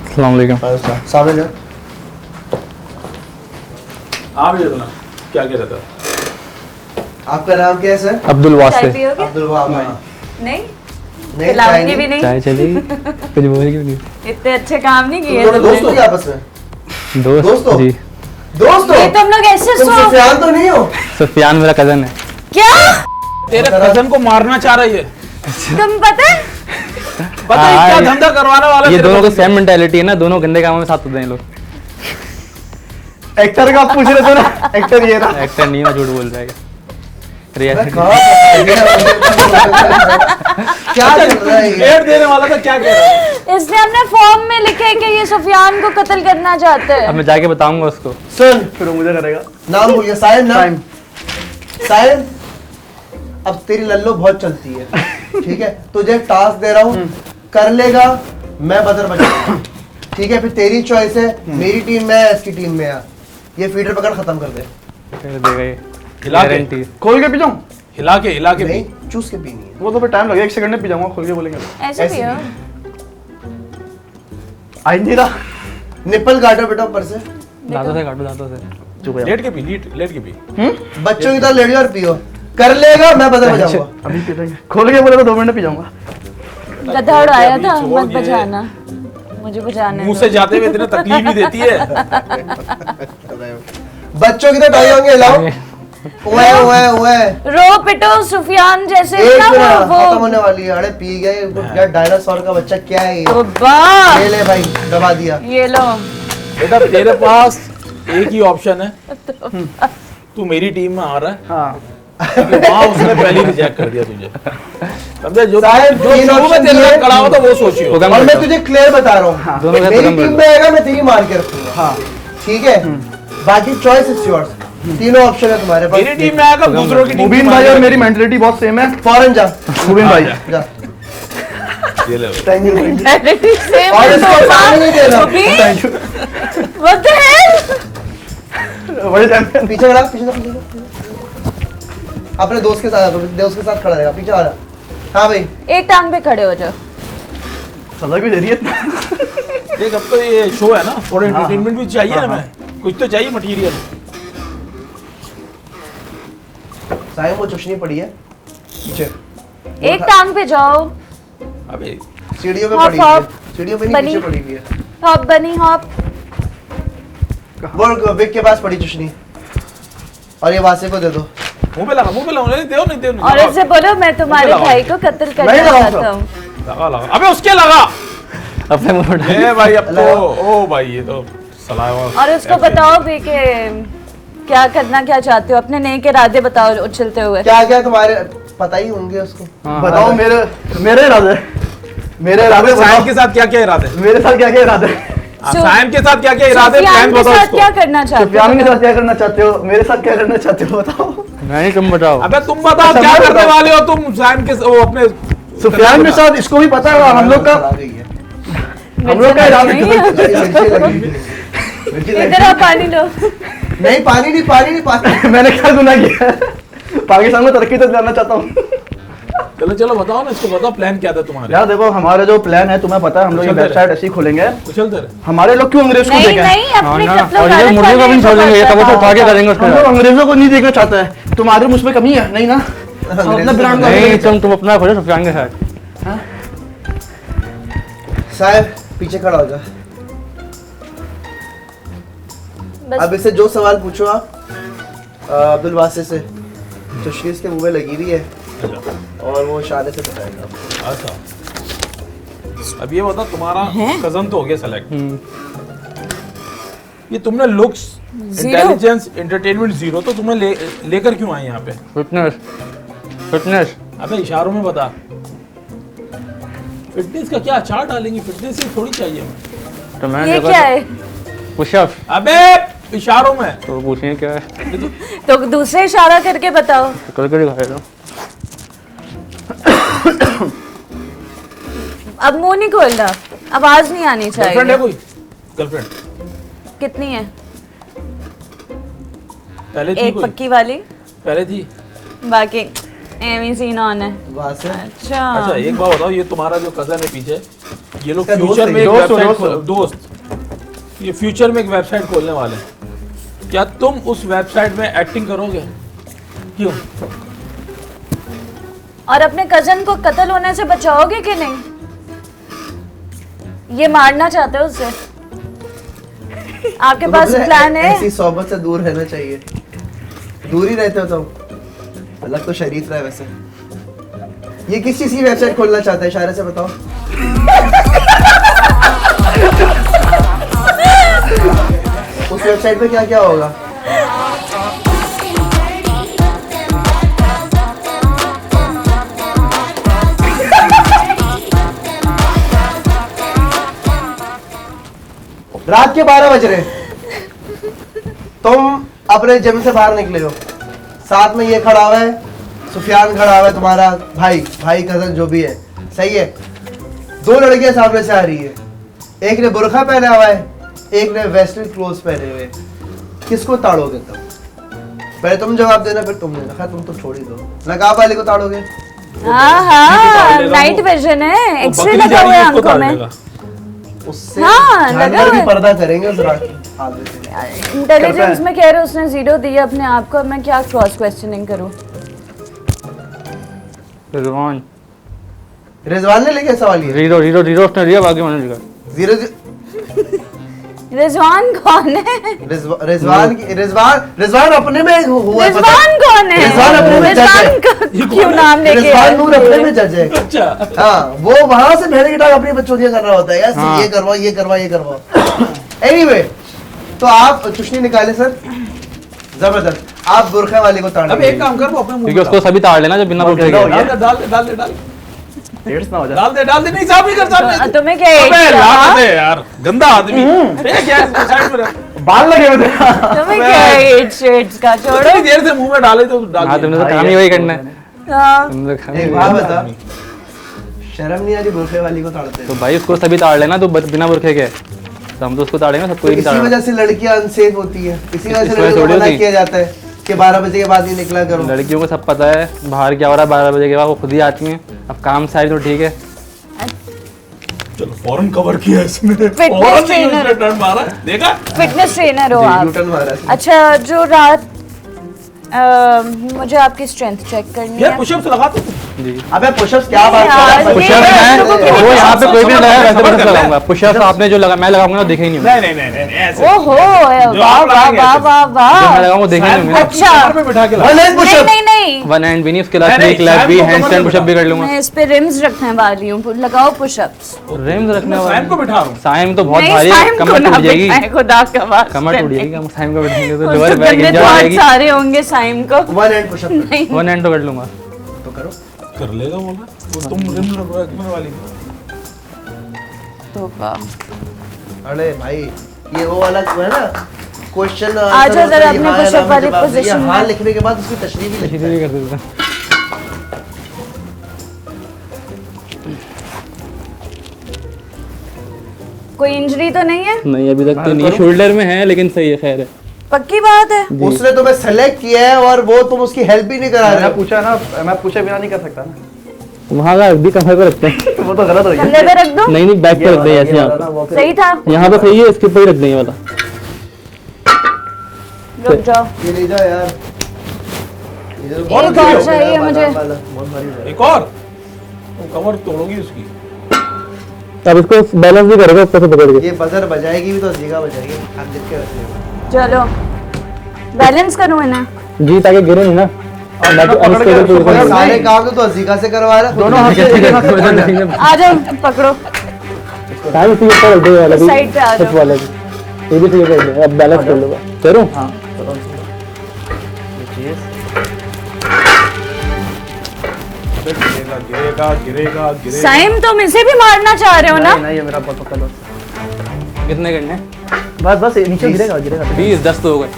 अस्सलाम वालेकुम। सामने जाओ। आप ये बोला क्या कह रहा था? आपका नाम क्या है सर? अब्दुल चाय वास्ते। पियोगे? अब्दुल वहाब। नहीं नहीं, खिलाऊंगी चाय भी नहीं। चाय चलेगी? कुछ बोलेगी भी नहीं। इतने अच्छे काम नहीं किए तुम दोनों दोस्त हो तुमने। क्या आपस में? दोस्त दोस्तों? जी। दोस्त हो? ये तुम लोग ऐसे तुम सो सुफियान तो नहीं हो? सुफियान मेरा कजन है। क्या? तेरे कजन को मारना चाह रही है, तुम पता है? पता है क्या हाँ, धंधा करवाने वाला ये तेरे दोनों को कजन सेम मेंटालिटी है ना, दोनों गंदे कामों में साथ होते हैं ये लोग। एक्टर का आप पूछ रहे थे ना, एक्टर ये रहा। एक्टर नहीं है, झूठ बोल रहा है। मैं रियलिटी कहाँ क्या चल रहा है ये? पेड़ देने वाला था, क्या कह रहा है? इसने अपने फॉर्म में लिखे है कि ये सुफियान को कत्ल करना चाहते अब हैं। मैं जाके बताऊंगा उसको। सुन, फिर वो मुझे करेगा। नाम भूल गया। साहिल नाम? टाइम। साहिल, अब तेरी लल्लो बहुत चलती है, ठीक है? तुझे एक टास्क दे रहा हूँ, कर लेगा, मैं बदर बजाऊंगा, ठीक है? फिर तेरी चॉइस है, मेरी टीम में है, इसकी टीम में है। ये फीडर पकड़ खत्म कर दे। फिर देगा ये। हिला के? गारंटी। खोल के पी जाऊं? हिला के नहीं, भी। चूस के पीनी है। वो तो फिर टाइम लगेगा, 1 सेकंड में पी जाऊंगा, खोल के बोलेंगे। ऐसे ऐसे पियो। आई नहीं रहा। निप्पल काटो बेटा ऊपर से। दांतों से काटो, दांतों से। चुप हो जा। लेट के पी, लेट के पी। बच्चों की तरह लेडी और पियो। कर लेगा, मैं बदर बजाऊंगा। अभी पी लेंगे, खोल के बोले तो 2 मिनट में पी जाऊंगा। गधा उड़ाया था, छोड़ मत दिए। बजाना, मुझे बजाने मुंह दो। से जाते हुए इतने तकलीफ ही देती है। बच्चों की तरह टाई होंगे, लाओ। ओए ओए ओए, रो पिटो सुफियान जैसे एक ना मिनट, खत्म वो होने वाली है। अरे पी गए यार, डायनासोर का बच्चा क्या है ये? तो वाह, ले ले भाई, दबा दिया। ये लो। बेटा तेरे पास एक ही ऑप्शन है, तू मेरी टीम में आ रहा है, हाँ वहाँ उसने पहले रिजेक्ट कर दिया तुझे, समझे? जो साहब, जो तीन शुरू में option तेरे दिए। साथ खड़ा हुआ था वो सोचियो। होगा और मैं बेटा। तुझे क्लियर बता रहा हूँ, दोनों का मेरी खत्म कर टीम दो। में आएगा, मैं तेरी मार के रखूंगा, हाँ। ठीक है? बाकी चॉइस इज योर्स। तीनों ऑप्शन है तुम्हारे पास। मेरी टीम में आएगा, दूसरों की टीम मुबीन में भाई और आएगा। मेरी मेंटलिटी बहुत सेम है। फौरन जा, मुबीन भाई जा। ये ले थैंक यू Reality से और इसको पानी नहीं देना। Thank you What the hell? बड़े चैंपियन पीछे खड़ा, पीछे अपने दोस्त के साथ खड़ा रहेगा, पीछे आ रहा। हाँ भाई, एक टांग पे खड़े हो जाओ। सजा क्यों दे रही है देख अब तो ये शो है ना, थोड़ा एंटरटेनमेंट भी चाहिए ना, हमें कुछ तो चाहिए मटेरियल। साइम वो चुशनी पड़ी है पीछे, एक टांग पे जाओ। अबे सीढ़ियों पे हॉप, पड़ी हुई है, हॉप। सीढ़ियों पे नहीं, बनी। पीछे पड़ी हुई है। हॉप बनी हॉप। वो विक के पास पड़ी चुशनी, और ये वासे को दे दो। मुंह पे लगा, नहीं दे नहीं। और इससे बोलो मैं तुम्हारे लगाओ। भाई को कत्ल नहीं करना लगाऊंगा। चाहता हूँ। लगा अबे उसके लगा। अपने मुंह में ए भाई अब तो ओ भाई ये तो सलाह। और उसको बताओ भी कि क्या करना क्या चाहते हो, अपने नेक इरादे बताओ उछलते हुए। क्या क्या तुम्हारे पता ही होंगे उसको। बताओ मेरे इरादे अबे साइम के साथ क्या क्या इरादे, मेरे साथ क्या क्या इरादे साइम के साथ क्या क्या इरादे, सुफियान प्लान के बताओ साथ उसको। क्या करना चाहते सुफियान के हो? साथ क्या करना चाहते हो, मेरे साथ क्या करना चाहते हो बताओ। मैं नहीं, तुम बताओ। अबे तुम बताओ अच्छा, क्या मैं करने बताऊं। वाले हो तुम साइम के वो अपने सुफियान के साथ इसको भी पता है हम लोग का आ गई है। हम लोग का इरादा नहीं है। मिर्ची लगी हुई है। मिर्ची लगी इधर आओ पानी लो। नहीं, पानी नहीं। मैंने क्या गुनाह किया है? पाकिस्तान में तरक्की तो दिलाना चाहता हूँ। चलो बताओ ना, इसको बताओ प्लान क्या था तुम्हारे। यार देखो हमारा जो प्लान है तुम्हें पता है, हम लोग ये उछलते वेबसाइट ऐसी खोलेंगे। उछलते रहे। हमारे लोग क्यों अंग्रेज को नहीं देखें? नहीं अपने ना, कत्लो और ये गारत मुर्गियों को भी वाले छोड़ देंगे, ये को कब बताओ। तक आगे करेंगे उसके हम लोग बाद। अंग्रेजों को नहीं देखना चाहते हैं। तुम्हारे मुझ में कमी है नहीं ना, हम अपना ब्रांड नहीं, तुम अपना खोलो सुफियान के साथ। साहब पीछे खड़ा हो जा। बस अब इससे जो सवाल पूछो आप अब्दुल वासे से, चुशनी इसके मुंह में लगी हुई है और वो इशारे से बताएगा। अच्छा अब ये बता, तुम्हारा कजन तो हो गया सेलेक्ट, ये तुमने लुक्स इंटेलिजेंस एंटरटेनमेंट जीरो, तो तुम्हें लेकर क्यों आए यहाँ पे? फिटनेस अबे इशारों में बता। फिटनेस का क्या चार्ट डालेंगे, फिटनेस ही थोड़ी चाहिए हमें। तो मैंने ये देखा क्या है? पुशअप। अबे इशारों में तो पूछिए क्या है, तो दूसरे इशारा करके बताओ। तो करके दिखाए दो। अब मुंह नहीं खोलना, आवाज नहीं आनी गर्लफ्रेंड है चाहिए। कोई? गर्लफ्रेंड कितनी है? पहले थी एक कोई? पक्की वाली, पहले थी। बाकी एमी सीन ऑन है। वासे अच्छा अच्छा एक बात बताओ, ये तुम्हारा जो कजन है पीछे, ये लोग इसका दोस्त फ्यूचर है, में एक दोस्त हो, वेबसाइट दोस्त, ये फ्यूचर में एक वेबसाइट खोलने वाले हैं। क्या तुम उस वेबसाइट में एक्टिंग करोगे? क्यों? और अपने कजन को कत्ल होने से बचाओगे कि नहीं? ये मारना चाहते हो उसे? आपके पास प्लान है? ऐसी सोबत से दूर रहना चाहिए, दूर ही रहते हो तुम। अलग तो शरीफ रहा है वैसे। ये किस चीज की वेबसाइट खोलना चाहता है, इशारे से बताओ। उस वेबसाइट पे क्या क्या होगा? रात के 12 बज रहे, तुम अपने जिम से बाहर निकले हो, साथ में ये खड़ा हुआ है, सुफियान खड़ा हुआ है, तुम्हारा भाई कजन जो भी है, सही है। दो लड़कियां सामने से आ रही है, एक ने बुरखा पहना हुआ है, एक ने वेस्टर्न क्लोथ पहने हुए। किसको ताड़ोगे तुम? पहले तुम जवाब देना, फिर तुमने रखा, तुम तो छोड़ ही दो। नकाब वाले को ताड़ोगे? हाँ हाँ नाइट विजन है, एक्सरे लगा हुआ है आंखों में। उससे हाँ, लगा जानवर हुआ भी है। पर्दा करेंगे उस रात की आगे से। इंटेलिजेंस में कह रहे उसने 0 दिया अपने आप को, अब मैं क्या क्रॉस क्वेश्चनिंग करूं? रिजवान रिजवान ने लिखे सवाल ये? जीरो उसने दिया, बाकी मैंने लिखा। रिजवान कौन है? रिजवान अपने में हुआ है, पता है? रिजवान कौन है? रिजवान अपने में जज है। रिजवान का क्यों नाम लेके रिजवान आए? नूर अपने में जज है। अच्छा हाँ, वो वहां से भेड़ की टांग अपनी बच्चों कर रहा होता है यार, हाँ। ये करवाओ। एनीवे, तो आप चुशनी निकाले सर, जबरदस्त। आप बुरखा वाले को अब ताड़ेंगे। एक काम कर, वो अपने मुंह क्योंकि में उसको सभी ताड़ लेना जब बिना बोल के डाल गया। डाल दे डेट्स ना हो जाए। डाल दे नहीं साहब, नहीं कर साहब। तुम्हें क्या अबे age लात था? दे यार, गंदा आदमी। ये क्या है, साइड में रख। बाल लगे हुए थे। तुम्हें क्या एज शेड्स का छोड़ो। थोड़ी देर से मुंह में डाले तो डाल हाँ दिया। तुमने तो काम ही वही करना है। हाँ, तुमने तो काम ही एक वही बात करना है। बता, शर्म नहीं आ रही बुरखे वाली को ताड़ते तो भाई उसको सभी ताड़ लेना, तो बिना बुरखे के, तो हम तो उसको ताड़ेंगे, सबको ही इसी ताड़ना। वजह से लड़कियां अनसेफ होती है, इसी वजह से इस वजह लड़कियों को थोड़ी मना होती। किया जाता है कि 12 बजे के बाद ही निकला करो। लड़कियों को सब पता है बाहर क्या हो रहा है 12 बजे के बाद, वो खुद ही आती हैं। अब काम सारी तो ठीक है, चलो फौरन कवर किया इसने, Fitness फौरन trainer। इसने टर्न मारा, देखा? फिटनेस ट्रेनर हो आप। न्यूटन मारा है। अच्छा, जो रात मुझे आपकी स्ट्रेंथ चेक करनी यार है। पुशअप्स लगाते हो? जी। अबे पुशअप्स क्या बात कर यार, रहा है? ये पुशअप है, वो यहाँ पे कोई भी नहीं लगाया, वैसे समझ पुशअप कर ले। लगाऊंगा। पुशअप आपने जो लगा, मैं लगाऊंगा ना, दिखे ही नहीं होंगे। नहीं ऐसे ओहो, जो वाह आप वाह लगाएंगे वाह ऐसे। वाह जो वाह। मैं लगाऊंगा वो दिखे नहीं होंगे। अच्छा। कमर पे बिठा के लगा। वन हैंड नहीं पुशअप। नहीं नहीं, वन हैंड भी नहीं, उसके अलावा नहीं, एक लैप भी, साइड को हैंडस्टैंड कमर पुशअप भी पे कर लूंगा। मैं इस पे रिम्स रखने वाली हूँ, लगाओ पुशअप्स। रिम्स रखने मैं साइम को वाला बिठा रहा हूँ। साइम तो बहुत नहीं, भारी है, साइम को कमर ना टूट जाएगी, बिठाएं, खुदा का वास्ता। कमर टूट जाएगी। हम साइम को बैठेंगे तो उसको लिवर बैग गंदे इंजन बहुत आएगी। सारे होंगे साइम को। वन हैंड पुशअप नहीं, वन हैंड तो कर लूंगा। तो करो। कर लेगा बोल रहा, वो तुम रिम रखने वाली। तो वाह। अरे भाई ये वो वाला वो है ना क्वेश्चन आ जाओ जरा अपने पुशअप वाली पोजीशन हाँ में। लिखने के बाद उसकी तशरीह भी लिखते सीधे हैं। भी कर देता हूँ। कोई इंजरी तो नहीं है? नहीं अभी तक तो नहीं, शोल्डर में है लेकिन सही है, खैर है। पक्की बात है? उसने तुम्हें सेलेक्ट किया है और वो तुम उसकी हेल्प भी नहीं करा रहे मैंने हो। पूछा ना, मैं पूछे बिना नहीं कर सकता ना। वहाँ का भी कमर पे रखते हैं। वो तो गलत हो गया। कंधे पे रख दो। नहीं बैक पे रख दें ऐसे, ये यहाँ वाला पे ना, वो फिर- सही था, यहाँ पे सही है, इसके ऊपर ही रख दें ये वाला। रुक जाओ। ये ले जाओ यार। इधर बहुत एक अच्छी और हो। चाहिए मुझे। बहुत भारी हो एक और तुम कमर तोड़ोगी उसकी। अब इसको बैलेंस भी करेगा ऊपर से पकड़ गया। के। ये बजर बजाएगी भी तो जीगा बजाएगी। आप देख के रखिए। चलो बैलेंस करूँ इन्हें। जी ताकि गिरे नहीं ना। और मैं तो पकड़ के अनस्टेबल उसको पोजीशन पकड़- में सारे काम तो अजीका से करवा रहा है। दोनों हाथ से एक हाथ से पकड़ ले। आ जाओ, पकड़ो। टाइम इसी के ऊपर रख दो, ये वाला भी साइड पे आ जाओ। हिप वाला भी। ये भी ठीक कर दो, अब बैलेंस कर लो। करूँ? हाँ गिरेगा। साइम, तुम इसे भी मारना चाह रहे हो ना? नहीं ये मेरा बहुत पक्का दोस्त कितने करने? है। बस बस नीचे गिरेगा गिरेगा 20 10 तो हो गए।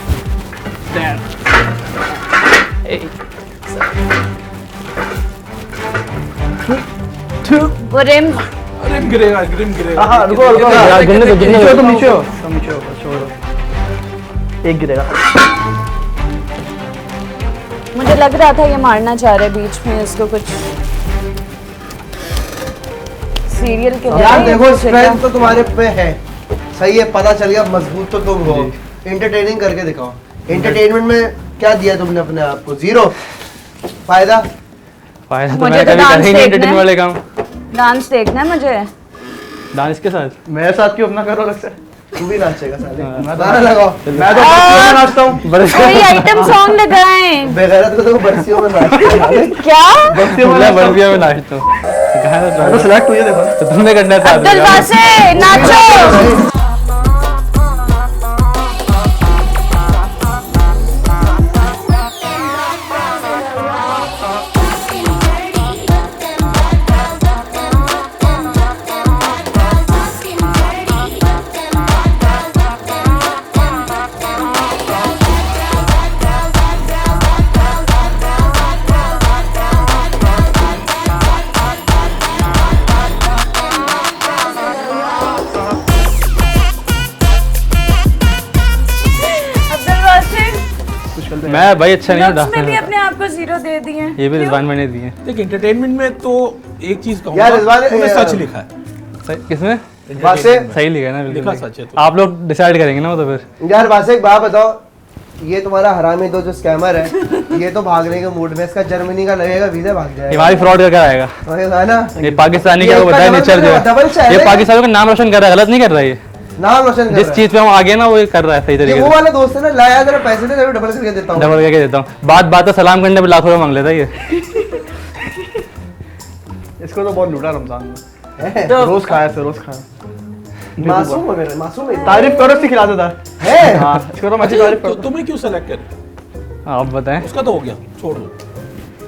वो रिम। रिम गिरेगा। हाँ रुको रुको यार, गिरने दो, गिरने दो। तुम नीचे हो तुम नीचे हो बस छोड़ो। एक गिरेगा। मुझे लग रहा था ये मारना चाह रहे बीच में इसको कुछ सीरियल के यार लिए। देखो स्ट्रेंथ तो तुम्हारे पे है, सही है, पता चल गया, मजबूत तो तुम हो। एंटरटेनिंग करके दिखाओ। एंटरटेनमेंट में क्या दिया तुमने अपने आप को? जीरो फायदा। फायदा तो मुझे मैं तो कभी डांस कर ही नहीं देखना एंटरटेन है। वाले काम। डांस देखना है मुझे। डांस के साथ मेरे साथ क्यों अपना करो लगता है। तू भी नाचेगा साले। मैं गाना लगाओ। मैं तो बस्तियों में नाचता हूँ। कोई आइटम सॉन्ग लगाएं। बेगैरत को तो बरसियों में नाचते हैं। क्या? बस्तियों में मैं नाचता हूँ। बर्फिया में नाचता हूँ। गाना मैं तो तो सिलेक्ट हुई है देखो। तो तुमने करना है साथ में अब्दुल गाना। वासे नाचो। अब्दुल वासे, मैं भाई अच्छा नहीं हूँ लुक्स में भी डांस अपने आप को जीरो दे दिए। ये भी रिजवान मैंने दिए। देख एंटरटेनमेंट में तो एक चीज कहूंगा, यार, रिजवान, तूने ये- सच लिखा है। किसमें? वासे सही लिखा है ना, बिल्कुल लिखा सही। सच है तो। आप लोग डिसाइड करेंगे ना वो तो फिर। यार वासे एक बात बताओ, ये तुम्हारा हरामी दो जो स्कैमर है, ये तो भागने के मूड में, इसका जर्मनी का लगेगा वीजा भाग ये जाएगा। हमारी फ्रॉड करके आएगा। होएगा ना? ये पाकिस्तानी ये क्या इसका बताया डबल नेचर जो डबल है। चेहरा ये है। पाकिस्तानियों का नाम रोशन कर रहा है, गलत नहीं कर रहा है ये। नाम रोशन कर जिस रहा है। चीज पे हम आगे ना वो ये कर रहा है सही ये तरीके वो से। वाले दोस्त है ना, लाया जरा पैसे दे, जरा डबल करके देता हूँ। डबल करके देता हूँ। बात तो सलाम करने पे लाखों रुपए मांग लेता है ये। इसको तो बहुत लूटा रमजान में। है? रोज खाया से रोज खाया। मासूम है मेरे, मासूम है। तारीफ करो इसकी खिला देता है। है? हाँ इसको तो अच्छी तारीफ तो करो। तुम्हें क्यों सेलेक्ट करे? आप बताएं। उसका तो हो गया, छोड़ दो।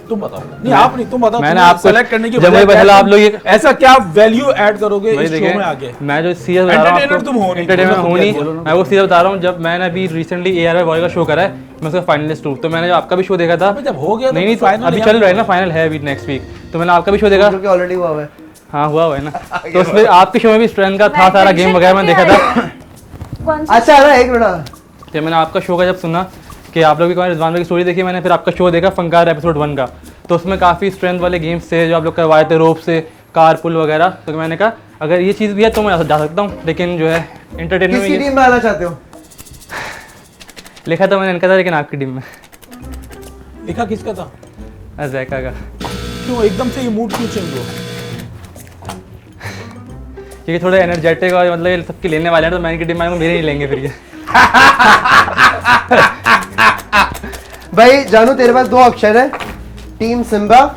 तुम बताओ। नहीं आप नहीं, तुम बताओ। मैंने तुम्हें आपको सेलेक्ट करने की जब मुझे वजह पता क्या चला है? आप लोग ये ऐसा क्या वैल्यू ऐड करोगे वही इस शो देखिए, में आगे? मैं जो सीरियस बता रहा हूँ Entertainer तुम हो नहीं, एंटरटेनमेंट बोलो हूँ नहीं, बोलो मैं वो सीरियस बता रहा हूँ। जब मैंने अभी रिसेंटली ARY बॉय का शो करा है, मैं उसका फाइनलिस्ट हूँ। तो मैंने जो आपका भी शो देखा था, अबे जब हो गया तो नहीं नहीं final अभी यहाँ चल रहा है ना, फाइनल है अभी नेक्स्ट वीक। तो मैंने आपका भी शो देखा। क्योंकि ऑलरेडी हुआ है। हाँ हुआ है ना। तो उसमें आपके शो में भी स्ट्रेंथ का था, सारा गेम वगैरह मैंने देखा था। कौन सा? अच्छा ना, एक मिनट। जब मैंने आपका शो का जब सुना कि आप लोग की रिजवान भाई की स्टोरी देखी, मैंने फिर आपका शो देखा फंकार एपिसोड 1 का, तो उसमें काफ़ी स्ट्रेंथ वाले गेम्स थे जो आप लोग करवाए थे, रोप से कार पुल वगैरह। तो मैंने कहा अगर ये चीज़ भी है तो मैं जा सकता हूँ, लेकिन जो है किसकी एंटरटेनमेंट टीम में आना चाहते हो? लिखा था मैंने इनका था, लेकिन आपकी टीम में लिखा किसका था? अजैका का, क्यों एकदम से ये मूड क्यों चेंज हुआ? क्योंकि थोड़े एनर्जेटिक और मतलब ये सबकी लेने वाले हैं, तो मैं इनकी टीम में मेरे नहीं लेंगे फिर ये। भाई जानू, तेरे पास 2 ऑप्शन है, टीम सिम्बा,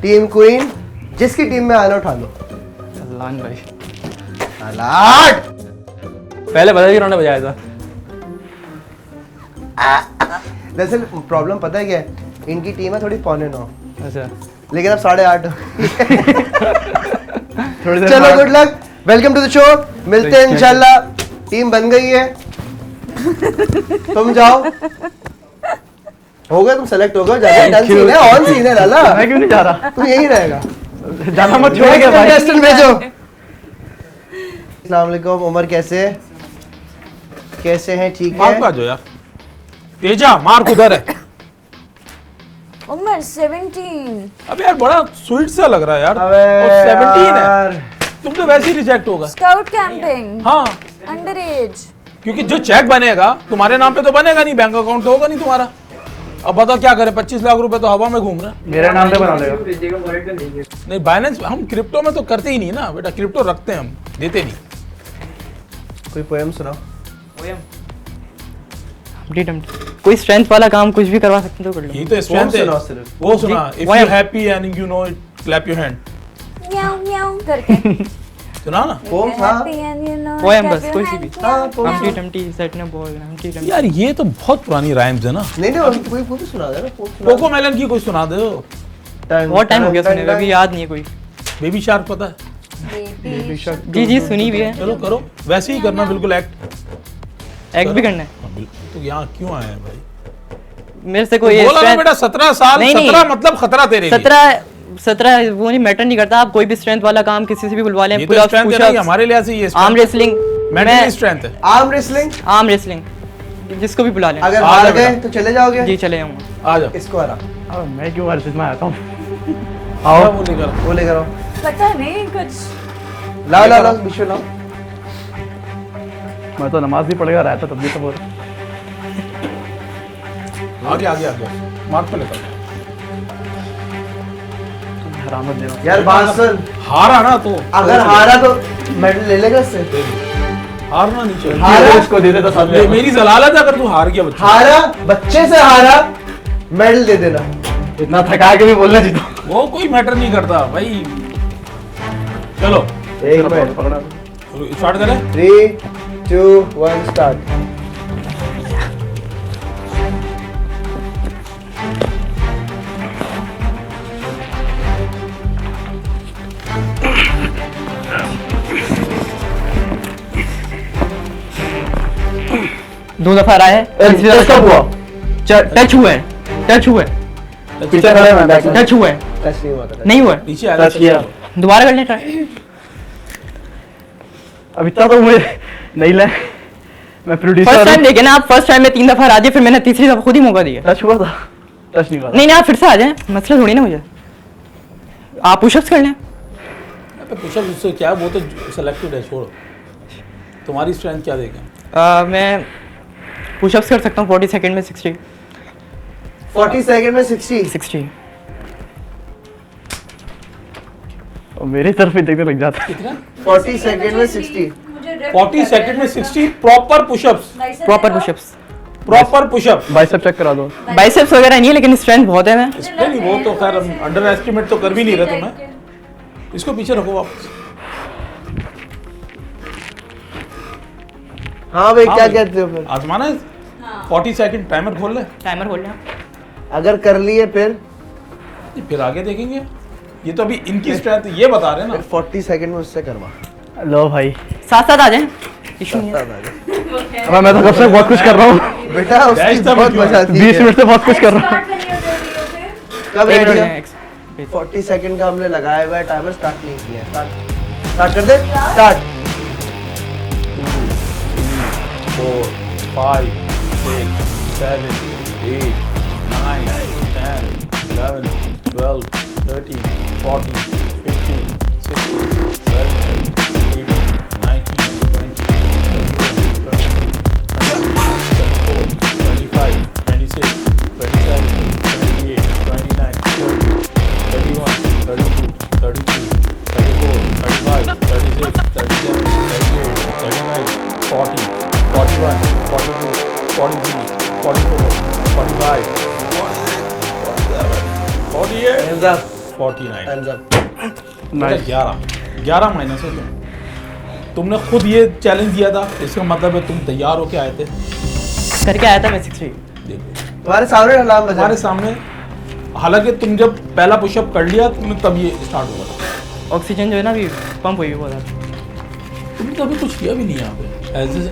टीम क्वीन, जिसकी टीम में आना उठा लो। सलान भाई अलाट! पहले बता भी उन्होंने बजाया था। दरअसल प्रॉब्लम पता है क्या है, इनकी टीम है थोड़ी 9:45, अच्छा लेकिन अब 8:30। थोड़ी देर चलो बाद- good luck, welcome to the show, मिलते हैं इंशाल्लाह। टीम बन गई है, तुम जाओ। हो गया, तुम सेलेक्ट हो गए, ज्यादा डन सीन है, ऑन सीन है लाला। मैं क्यों नहीं जा रहा? तू यही रहेगा। जाना मत छोड़ेगा भाई। कंटेस्टेंट भेजो। अस्सलाम वालेकुम, उमर कैसे हैं? ठीक मार है। का जो यार, तेजा मार्क उधर है। उमर 17। अब यार बड़ा स्वीट सा लग रहा है यार। अबे और 17 है, यार। तुम तो वैसे ही रिजेक्ट होगा। स्काउट कैंपिंग, हाँ, अंडर एज। क्योंकि जो चेक बनेगा तुम्हारे नाम पे तो बनेगा नहीं, बैंक अकाउंट तो होगा नहीं तुम्हारा। अब बताओ क्या करें, 25 लाख रुपए तो हवा में घूम रहा है। मेरे नाम पे बना देगा। नहीं, बाइनेंस हम क्रिप्टो में तो करते ही नहीं ना बेटा, क्रिप्टो रखते हैं हम, देते नहीं। कोई पोएम सुनाओ। कोई स्ट्रेंथ वाला काम कुछ भी करवा सकते हो तो कर लो। यही तो स्ट्रेंथ है। सुनाओ सिर्फ। वो सुना, if Poem. You happy and you know it, clap your hand. म्याऊ म्याऊ करके। सुना ना। पोम था। पोएम बस, कोई सी भी। हाँ, पोम। हम्टी डम्टी सेट न बॉय हम्टी डम्टी। यार ये तो बहुत पुरानी राइम्स है ना। नहीं उनकी कोई भी सुना दे ना, पोम सुना। कोको मेलन की कोई सुना दो। बहुत टाइम हो गया सुने हुए, अभी याद नहीं है कोई। बेबी शार्क पता है? जी जी सुनी भी है। चलो करो, वैसे ही करना, बिल्कुल एक्ट। एक्ट भी करना है। हाँ, बिल्कुल। तो यहाँ क्यों आए हैं भाई? मेरे से कोई बोला ना बेटा, 17 साल, नहीं, 17 मतलब खतरा तेरे लिए। 17 वो नहीं मैटर नहीं करता। आप कोई भी स्ट्रेंथ वाला काम किसी से भी बुलवा लें। ये पुल तो अप्स, स्ट्रेंथ पुश है नहीं, अप्स, हमारे लिए ऐसे ये आर्म रेसलिंग, मेंटली स्ट्रेंथ है। Arm wrestling. आर्म रेसलिंग, जिसको भी बुला लें। अगर आ हार जा गए बेटा। तो चले जाओगे? जी चले जाऊंगा। आ जाओ। इसको हरा। अब मैं क्यों हर चीज में आता हूँ? आओ वो लेकर आओ। वो लेकर आओ। पता नहीं कुछ। लाओ बीच में लाओ। मैं तो नमाज भी पढ़ेगा रहता तब भी सब हो रहा। आगे आगे आगे मार्क पे लेकर। हरामत देना। यार बात सुन, हारा ना तो अगर हारा तो मेडल ले लेगा इससे। हारना नहीं चाहिए। हारा? इसको दे देता साथ ये में। मेरी जलालत है, अगर तू हार गया बच्चा। हारा, बच्चे से हारा, मेडल दे देना। इतना थका के भी बोलना जीतो। वो कोई मैटर नहीं करता भाई। चलो एक मिनट, पकड़ा। स्टार्ट करें। 3, 2, 1 स्टार्ट। दो दफा रहा है। कब हुआ? टच हुआ है, टच हुआ है, पीछे खड़े हैं, बैक में। टच हुआ है। टच नहीं हुआ था। नहीं हुआ है। नीचे आ टच किया। दोबारा कर लें ट्राई। अब इतना तो मुझे नहीं ले। मैं फर्स्ट प्रोड्यूसर टाइम हूँ। देखे ना आप, फर्स्ट टाइम में 3 दफा राजे, फिर मैंने तीसरी दफा खुद ही मौका दिया। टच हुआ था? टच नहीं हुआ था। नहीं आप फिर से आ जाए, मसला थोड़ी ना मुझे। आप पुशअप्स कर लें। पुशअप उससे क्या, वो तो सिलेक्टेड है, छोड़ो। तुम्हारी स्ट्रेंथ क्या देखें? मैं पुशअप्स कर सकता हूँ 40 सेकंड में 60 40 सेकंड में 60। 60। और मेरी तरफ ही देखने लग जाता है। कितना? 40 सेकंड में 60। 40 सेकंड में 60 proper pushups. Proper pushups. Proper pushup. Bicep check करा दो। बाइसेप्स वगैरह नहीं है, लेकिन स्ट्रेंथ बहुत है। मैं नहीं वो तो खैर अंडर एस्टिमेट तो कर भी नहीं रहे तुम्हें। इसको पीछे रखो वापस। हाँ भाई, हाँ क्या भाई। कहते हो फिर? आजमाना है। 40 सेकंड टाइमर खोल ले। टाइमर खोल लें। अगर कर लिए फिर फिर आगे देखेंगे। ये तो अभी इनकी स्ट्रेंथ ये बता रहे हैं ना। 40 सेकंड में उससे करवा। लो भाई, साथ साथ आ जाए, इशू नहीं है। अब मैं तो कब से बहुत कुछ कर रहा हूँ। बेटा उसकी Dash था बहुत क्यों? मजा आती है। 20 मिनट से बहुत कुछ कर रहा हूँ। कब एक रेडी मिनट हो? में, 40 सेकंड का हमने लगाया हुआ है टाइमर, स्टार्ट नहीं किया है। स्टार्ट कर दे, start. 4 5 6 7 8 9 10 11 12 13 14 15 16 17 18 19 20 25 26 27 28 29 30 31 32 33 34 35 36 37 38 39 40 41 42 43 44 45 48 Hands up, 49 hands up। 11 minus हो तुमने खुद ये चैलेंज दिया था, इसका मतलब है तुम तैयार होके आए थे। करके आया था मैं 63। देखो तुम्हारे सामने अलार्म बजा। हमारे सामने, हालांकि तुम जब पहला पुशअप कर लिया तुमने तब ये स्टार्ट हुआ था। ऑक्सीजन जो है ना अभी पंप हुई बहुत ज़्यादा। तुमने तो अभी कुछ किया भी नहीं यहाँ पे,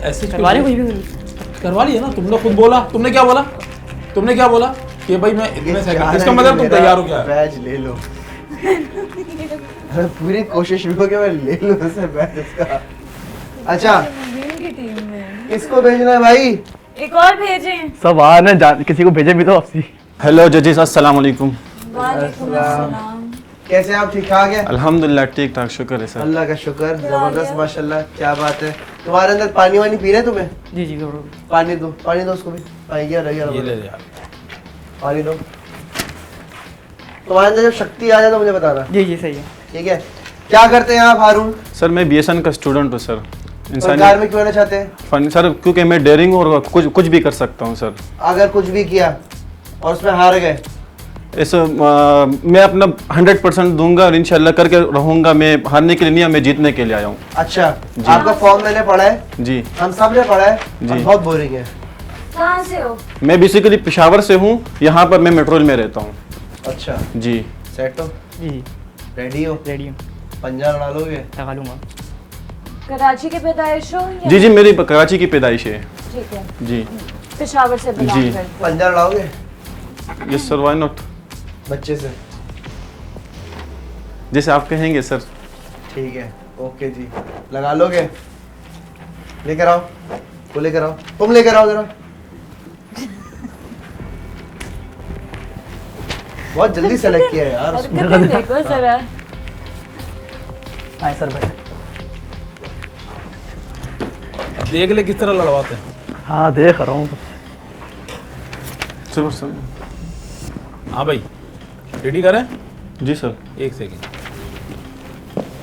ऐसे करवा रहे हुई भी करवा लिया ना। तुमने खुद बोला, तुमने क्या बोला? तुमने क्या बोला कि भाई मैं इतने सेकंड, इसका मतलब तुम तैयार हो गया। बैच ले लो। अरे पूरी कोशिश भी हो कि मैं ले लूं उससे बैच इसका। अच्छा, किसको भेजना है भाई? एक और भेजें। सब आ ना जान, किसी को भेजे भी तो आपसी। हेलो जजेस, अस्सलाम वालेकुम। वालेकुम अस्सलाम। कैसे आप, ठीक ठाक है? अल्हम्दुलिल्लाह ठीक ठाक, शुक्र है सर। अल्लाह का शुक्र, जबरदस्त माशाल्लाह, क्या बात है। तुम्हारे अंदर पानी वानी पी रहे हैं तुम्हें? जी जी जरूर। पानी दो उसको भी। पानी क्या रह ये ले गया? यार, पानी दो। तुम्हारे अंदर जब शक्ति आ जाए तो मुझे बताना, जी जी सही है। ठीक है? क्या करते हैं आप हारून? सर मैं बीएसएन का स्टूडेंट हूँ सर। सरकार में क्यों रहना चाहते हैं? फन सर, क्योंकि मैं डेयरिंग और कुछ भी कर सकता हूँ सर। अगर कुछ भी किया और उसमें हार गए, मैं अपना 100% दूंगा और इंशाल्लाह करके रहूंगा। मैं हारने के लिए नहीं, मैं जीतने के लिए आया हूँ। अच्छा, आपका फॉर्म मैंने पढ़ा है, जी हम सब ने पढ़ा है, जी। और बहुत बोरिंग है। कहाँ से हो? मैं बेसिकली पेशावर से हूँ, यहाँ पर मैं मेट्रोल में रहता हूँ। अच्छा, जी सेट हो, जी रेडी हो, रेडी हूँ, पंजा लड़ा लोगे? लगा लूँगा। कराची के पैदाइश हो या? जी जी, मेरी कराची की पैदाइश है। ठीक है, जी पेशावर से जी। बिलोंग करते हो। पंजा लड़ाओगे यस सर, व्हाई नॉट, बच्चे से? जैसे आप कहेंगे सर। ठीक है, ओके जी। लगा लोगे? लेकर आओ, वो लेकर आओ, तुम लेकर आओ जरा। बहुत जल्दी सेलेक्ट किया है यार। हरकतें देखो जरा। आए सर बैठे। देख ले किस तरह लड़वाते हैं। हाँ देख रहा हूँ। सर सर हाँ भाई, रेडी करें? जी सर। एक सेकेंड,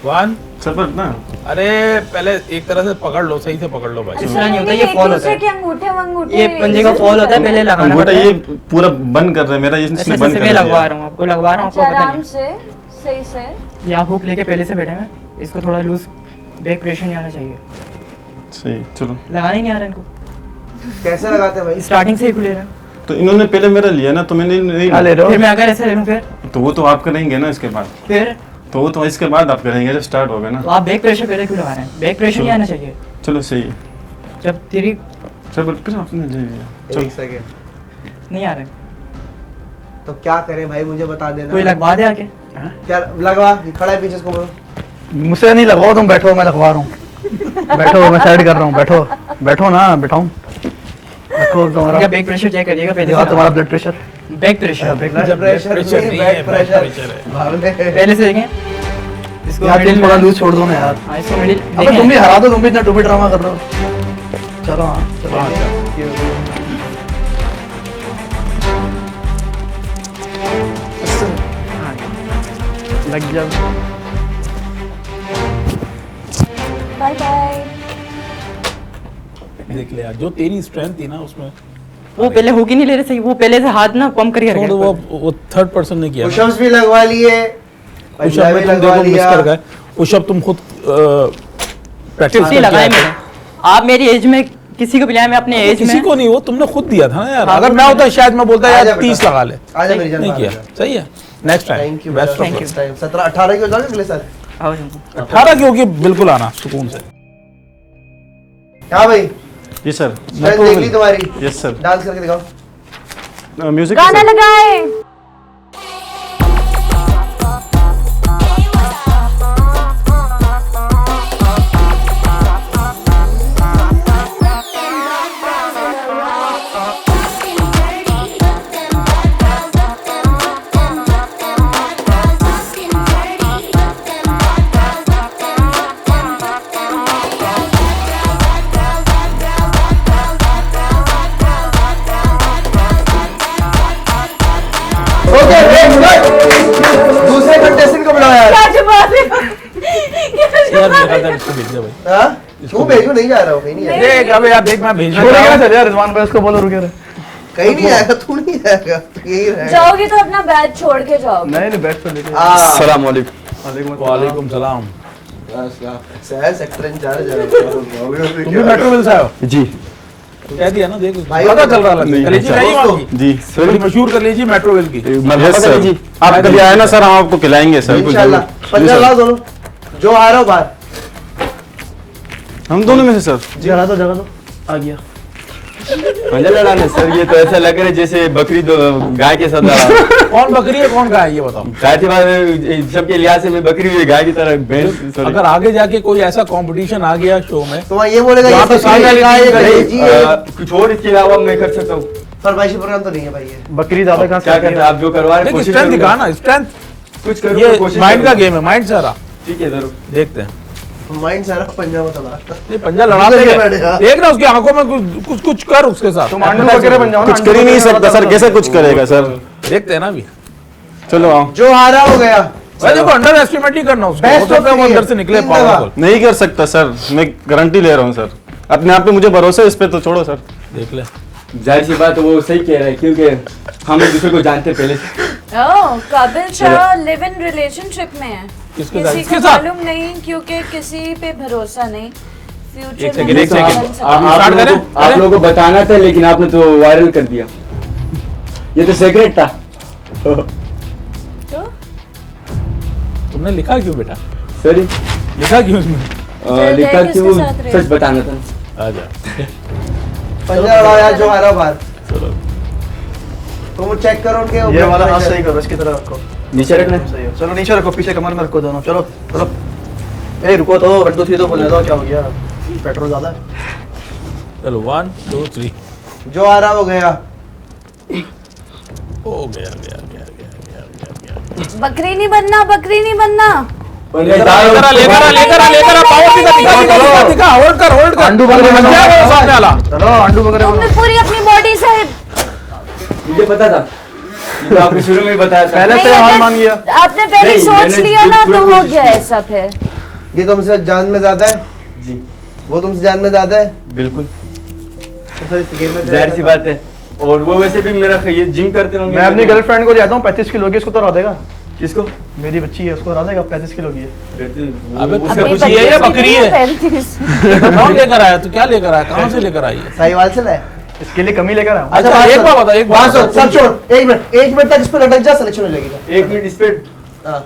1। सर पर ना, अरे पहले एक तरह से पकड़ लो, सही से पकड़ लो भाई। इस तरह नहीं होता, ये फॉल होता है। के अंगूठे वंगूठे ये पंजे का फॉल होता है, पहले लगाना अंगूठा पड़ता है। ये पूरा बंद कर रहा है मेरा, ये इसने ऐसे बंद से कर मैं दिया। लगवा रहा हूँ, आपको लगवा रहा हूँ, आपको अच्छा, पता आराम नहीं। से, सही से। ये आप हुक लेके पहले से बैठे हैं, इसको थोड़ा लूज, बैक प्रेशर नहीं आना चाहिए। सही, चलो। लगाना ही नहीं आ रहा इनको, कैसे लगाते हैं भाई? स्टार्टिंग से ही खुले रहे। तो इन्होंने पहले मेरा लिया ना, तो मैंने नहीं क्या ले रहे फिर हो? मैं अगर ऐसे ले लूँ फिर तो वो तो आप करेंगे ना इसके बाद, फिर तो वो तो इसके बाद आप करेंगे जब स्टार्ट होगा ना। तो आप बैक प्रेशर पहले क्यों लगा रहे हैं? बैक प्रेशर नहीं आना चाहिए। चलो सही है। जब तेरी चलो फिर आपने ले लिया। चलो एक सेकेंड, नहीं आ रहे, तो क्या करें भाई, मुझे बता देना। कोई लगवा दे आके। क्या लगवा? खड़ा है पीछे, इसको बोलो। मुझसे नहीं लगवाओ, तुम बैठो, मैं लगवा रहा हूँ। बैठो, मैं साइड कर रहा हूँ। बैठो बैठो ना, बैठाऊँ। रखो तुम्हारा, क्या बैक प्रेशर चेक करिएगा पहले दिखाओ से। तुम्हारा blood pressure. Back pressure blood pressure pressure नहीं है, बैक बैक प्रेशर है। भावने। पहले से देखें इसको। यार मिडिल तुम थोड़ा लूज छोड़ दो ना यार। हाँ, इसको मिडिल अबे तुम भी हरा दो, तुम भी इतना टूपी ड्रामा कर रहे हो। चलो हाँ चलो। लग जा। Bye bye. देख ले यार, जो तेरी स्ट्रेंथ थी ना उसमें, वो पहले हुक ही नहीं ले रहे सही, वो पहले से हाथ ना पंप करके छोड़, रखे। वो थर्ड पर्सन ने किया। पुशअप्स भी लगवा लिए, पुशअप पंजा में भी तुम लगवा देखो मिस लिया। कर गए। पुशअप तुम खुद प्रैक्टिस 50 लगाए मैंने। आप मेरी एज में किसी को पिलाया, मैं अपने एज किसी में। को नहीं, वो तुमने खुद दिया था ना यार। हाँ, अगर मैं होता शायद मैं बोलता यार आजा बेटा। 30 लगा ले, आजा मेरी जान, नहीं बाहर किया। आजा। सही है, next time thank you, best of Thank you. Next time 17-18 की हो जाओगे अगले साल। आओ शंभू। 18 की होगी, बिल्कुल आना सुकून से। हाँ भाई, जी सर। स्ट्रेंथ देख ली तुम्हारी, यस सर। डांस करके दिखाओ। म्यूजिक गाना लगाए। ओके दूसरे कंटेस्टेंट को बुलाओ यार। यार मेरा था इसको भेज दे भाई। हाँ? क्यों भेजो, नहीं जा रहा हूँ, कहीं नहीं आएगा। देख अबे यार देख मैं भेजना छोड़ेगा चाहता ना चल यार, रिजवान भाई उसको बोलो रुके रहे। कहीं नहीं आएगा, तू नहीं जाएगा, तू यही रहेगा। जाओगे तो अपना बैग छोड़ के जाओगे। नहीं नहीं, बैठ पर लेके अस्सलाम वालेकुम। हूं। वालेकुम सलाम। सर सेक्टर इंचार्ज है। तुम भी मेट्रो मिल से आए हो? जी कह दिया ना देख भाई, पता चल रहा है नहीं, कलेजी अच्छा। नहीं वहाँ की जी थोड़ी मशहूर कर लीजिए मेट्रो वेल की। यस सर जी, आप कभी आए ना सर, हम आपको खिलाएंगे सर। इंशाल्लाह। पंजा लाओ दोनों, जो आ रहा हो बाहर। हम दोनों में से सर। जगह दो आ गया। पंजा लड़ाने सर, ये तो ऐसा लग रहा है जैसे बकरी दो गाय के साथ लड़ा। कौन बकरी है कौन गाय है ये बताओ। जाहिर सी बात है, सबके लिहाज से मैं बकरी हुई गाय की तरह भैंस। अगर आगे जाके कोई ऐसा कंपटीशन आ गया शो में तो वहाँ ये बोलेगा यहाँ ये पे बकरी सामने का, ये नहीं, कलेजी है। कुछ और इसके अलावा मैं कर सकता हूँ। फरमाइशी प्रोग्राम तो नहीं है भाई ये। बकरी ज्यादा कहाँ क्या कहते हैं आप जो करवा रहे हैं, देखिए कोशिश स्ट्रेंथ करूंगा। दिखा ना स्ट्रेंथ कुछ करो, ये कोशिश माइंड का करूंगा। गेम है माइंड सारा ठीक है जरूर। देखते हैं। माइंड सारा पंजा में चला। ये पंजा लड़ाते इधर हैं बैठेगा। देख ना उसकी आंखों में कुछ कुछ कर उसके साथ तुम आंडू वगैरह बन जाओ ना। कुछ कर ही नहीं सकता सर, कैसे कुछ करेगा सर। देखते हैं ना अभी। चलो आओ। जो हारा हो गया। भाई देखो अंडर एस्टिमेट नहीं करना उसको Best हो सकता है वो of three अंदर से निकले तीन पावरफुल नहीं कर सकता सर, मैं गारंटी ले रहा हूँ सर। अपने आप पे मुझे भरोसा है, इस पे तो छोड़ो सर। देख ले जाहिर सी बात है, वो सही कह रहा है क्योंकि हम एक दूसरे को जानते पहले से। ओह, काबिल शाह लिव इन रिलेशनशिप में है। किसके साथ? किसी किसके को साथ? मालूम नहीं क्योंकि किसी पे भरोसा नहीं। फ्यूचर एक में सेकंड, एक नहीं सेकंड। बन सकता। आप स्टार्ट लोगों करें? को- आप लोगों को बताना था लेकिन आपने तो वायरल कर दिया। ये तो सीक्रेट था। तो तुमने लिखा क्यों बेटा सॉरी, लिखा क्यों इसमें लिखा किसके क्यों, साथ रहे? सच बताना था। आजा पंजा लड़ाओ यार, जो हारा हो बाहर। चलो तुम चेक करो उनके ये वाला हाथ सही करो, इसकी तरह रखो। नीचे रखना। सही है, चलो नीचे रखो, पीछे कमर में रखो दोनों। चलो चलो, ए रुको तो, 1 2 3 तो बोलने दो। क्या हो गया, पेट्रोल ज्यादा है। चलो 1 2 3 जो हारा हो गया। हो गया गया गया गया गया गया बकरी नहीं बनना, बकरी नहीं बनना। लेकर आ पावर दिखा होल्ड कर आंडू बकरे बन गया वो सामने वाला चलो आंडू वगैरह तुमने पूरी अपनी बॉडी से मुझे पता था, ये तो आपने शुरू में ही बताया था। पहले नहीं, से हार अगर मान गया। आपने पहले नहीं, सोच मैंने लिया ना पूरी तो हो कोशिश गया की। ऐसा फिर। ये तुमसे जान में ज्यादा है, जी वो तुमसे जान में ज्यादा है। बिल्कुल, तो फिर इस गेम में जाहिर सी बात है। और वो वैसे भी मेरा ये जिम करते होंगे। मैं अपनी गर्लफ्रेंड को जाता हूँ, 35 किलो की, इसको तो हरा देगा। किसको? मेरी बच्ची है, उसको हरा देगा, 35 किलो की है। अबे उसका अबे कुछ बच्ची है या बकरी है? 35। कौन लेकर आया तू क्या लेकर आया कहाँ से लेकर आई है साहिवाल से लाया। इसके लिए कमी लेकर आऊँ। अच्छा, बात एक सुन। बात बता, एक बात बात सुन, बता। सब छोड़, 1 मिनट तक इस पे लटक जा, सिलेक्शन हो जाएगी। 1 मिनट इस पे हाँ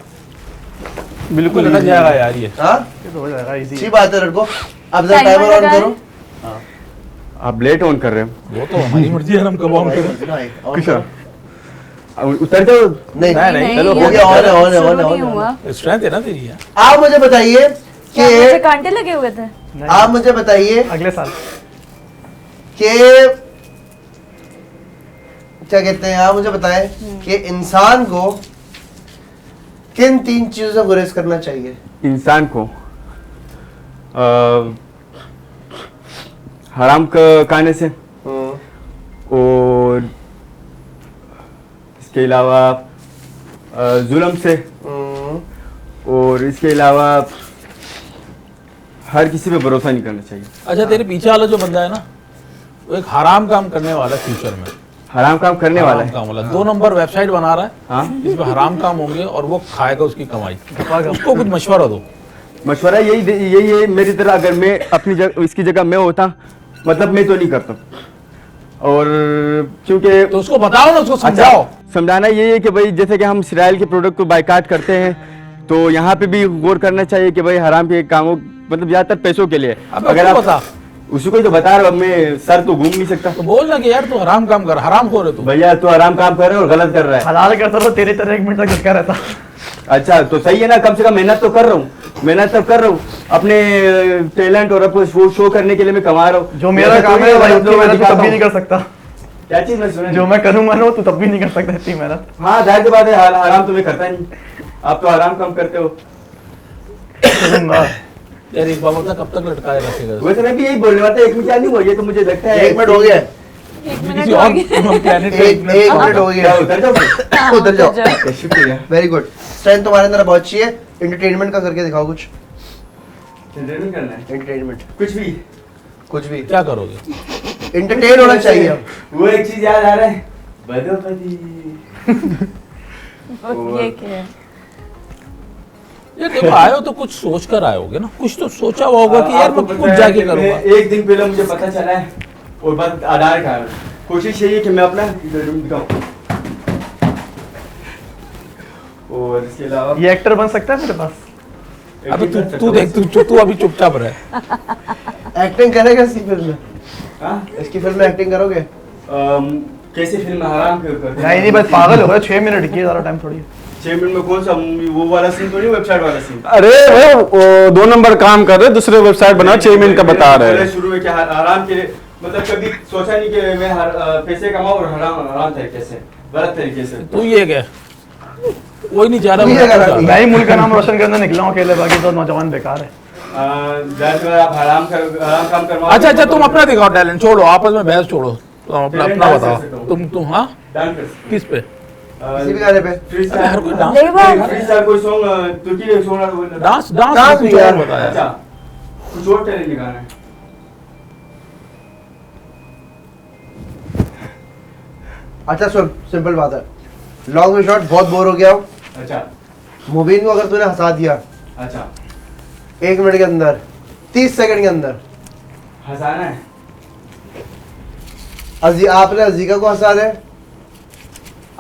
बिल्कुल लटक जाएगा यार ये हाँ, ये तो हो जाएगा इजी। अच्छी बात है लड़को। अब जरा Timer टाइमर ऑन लगाएं। करो। आप लेट ऑन कर रहे हो। वो तो हमारी मर्जी है हम कब ऑन करें ऑन करो। उतर जाओ। नहीं नहीं, चलो हो अभी गया, तक ऑन है शुरू ऑन है नहीं ऑन हुआ। है। स्ट्रेंथ है ना तेरी यार आप मुझे बताइए क्या मुझे कि कांटे लगे हुए थे? आप मुझे बताइए अगले साल कि क्या कहते हैं, आप मुझे बताएं कि इंसान को किन 3 चीजों से गुरेज करना चाहिए। इंसान को हराम खाने से, और इसके अलावा जुल्म से, और इसके अलावा हर किसी पे भरोसा नहीं करना चाहिए। अच्छा तेरे पीछे वाला जो बंदा है ना वो एक हराम काम करने वाला है फ्यूचर में हराम काम करने वाला हराम है। काम वाला 2 नंबर वेबसाइट बना रहा है हाँ, इसमें हराम काम होंगे और वो खाएगा उसकी कमाई उसको कुछ मशवरा दो मशवरा यही है मेरी तरह। अगर मैं अपनी जगह इसकी जगह मैं होता, मतलब मैं तो नहीं करता। और क्योंकि तो उसको बताओ ना उसको समझाओ समझाना यही है कि भाई जैसे कि हम इसराइल के प्रोडक्ट को बायकाट करते हैं, तो यहाँ पे भी गौर करना चाहिए कि भाई हराम के कामों, मतलब ज्यादातर पैसों के लिए। अब अगर उसको आप बता उसी को ही तो बता रहा हूँ, मैं सर तो घूम नहीं सकता। तो बोल ना कि यार तू हराम काम कर हराम खो रहे तू भैया तू हराम काम कर रहे हो और गलत कर रहा है। हलाल करता तो तेरी तरह 1 मिनट तक झटका रहता। अच्छा तो सही है ना, कम से कम मेहनत तो कर रहा हूँ, मेहनत तो कर रहा हूँ अपने टैलेंट और अपने शो करने के लिए मैं कमा रहा हूँ। जो मेरा काम है भाई, उतनी मेहनत तो तब भी नहीं कर सकता। क्या चीज मैं सुना जो मैं करूंगा ना, तू तब भी नहीं कर सकता इतनी मेहनत। हाँ जाहिर सी बात है, हराम तो मैं करता नहीं, आप तो हराम काम करते हो। करूंगा। यार एक बार बता कब तक लटकाए रखेगा वैसे मैं भी यही बोलने वाला था, 1 मिनट नहीं हुआ, ये तो मुझे लगता है 1 मिनट हो गया है। किसी और planet पे एक मिनट हो गया, उधर जाओ उधर जाओ, वेरी गुड। स्ट्रेंथ तुम्हारे अंदर बहुत अच्छी है। एंटरटेनमेंट का करके दिखाओ कुछ, करना है एंटरटेनमेंट कुछ भी क्या करोगे? एंटरटेन होना चाहिए हम। वो एक चीज याद आ रहा है, बदोपति। ये क्या है? ये देखो आए हो तो कुछ सोच कर आए होगे ना, कुछ तो सोचा हुआ होगा कि यार मैं आपको खुद पता है जाके कि करूंगा। मैं एक दिन पहले मुझे पता चला है और बात आधार कार्ड, कोशिश यही है कि मैं अपना बेडरूम दिखाऊं। और इसके अलावा ये एक्टर बन सकता है मेरे पास। अबे तू देख तू अभी चुपचाप रहे। एक्टिंग करेगा इसकी फिल्म में? हाँ? इसकी फिल्म में एक्टिंग करोगे? कैसे फिल्म हराम करते नहीं नहीं, बस पागल हो गया, 6 मिनट की ज़्यादा टाइम थोड़ी है। 6 मिनट में कौन सा मूवी, वो वाला सीन तो नहीं, वेबसाइट वाला सीन? अरे वो 2 नंबर काम कर रहे, दूसरे वेबसाइट बना 6 मिनट का बता रहे हैं। शुरू में क्या आराम के, मतलब कभी सोचा नहीं कि मैं पैसे कमाऊं और हराम तरीके से, गलत तरीके से। तू ये क्या कोई नहीं चाह ये करा रहा। मैं ही मुल्क का नाम रोशन करने निकला हूँ अकेले, बाकी तो नौजवान बेकार है। आप हराम काम करवाओ। अच्छा तुम अपना दिखाओ टैलेंट, छोड़ो आपस में बहस छोड़ो, तुम अपना Talent अपना डांस कर बताओ। सकता हूँ। तुम हाँ डांस कर, किस पे? किसी भी गाने पे? फ्रीस्टाइल, हर कोई डांस नहीं बात। फ्रीस्टाइल कोई सॉन्ग, तुर्की सॉन्ग, डांस डांस डांस नहीं कुछ और यार। बताया। अच्छा कुछ और टैलेंट दिखाना है। अच्छा सुन, सिंपल बात है, लॉन्ग में शॉर्ट बहुत बोर हो गया हूँ। अच्छा मुबीन को अगर तूने हंसा दिया अच्छा 1 मिनट के अंदर, 30 सेकंड के अंदर, हंसाना है। आपने अजीका को हंसा है,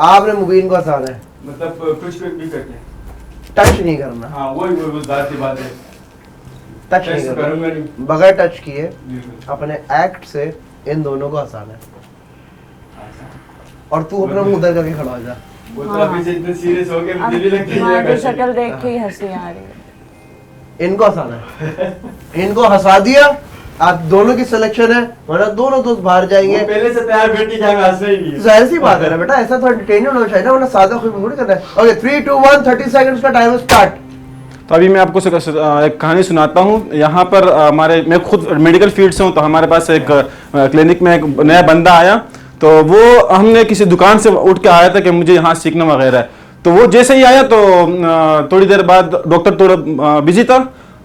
आपने मुबीन को हंसाना है, मतलब कुछ भी करके। टच नहीं करना, हाँ वही बात है। टच नहीं टच करना, करूंगा नहीं। बगैर टच किए बिल्कुल। अपने एक्ट से इन दोनों को हंसाना है। और तू अपना मुंह उधर करके खड़ा हो जा। वो तो अभी से इतने सीरियस हो गए, मुझे भी लगता है तुम्हारी ये शक्ल देख के ही हंसी आ रही है। इनको हंसाना है, इनको हंसा दिया, आप दोनों की सिलेक्शन है, वरना दोनों दोस्त बाहर जाएंगे। वो पहले से तैयार बैठी क्या मैं हंसना ही नहीं है। जाहिर सी बात है ना बेटा, ऐसा तो एंटरटेनमेंट होना चाहिए ना, वरना सादा कोई मूड करना है। ओके 3 2 1 30 सेकंड्स का टाइम स्टार्ट। तो अभी मैं आपको एक कहानी सुनाता हूँ। यहाँ पर मैं खुद मेडिकल फील्ड से हूँ, तो हमारे पास एक क्लिनिक में एक नया बंदा आया, तो वो हमने किसी दुकान से उठ के आया था कि मुझे यहाँ सीखना वगैरह है। तो वो जैसे ही आया तो थोड़ी देर बाद डॉक्टर थोड़ा बिजी था,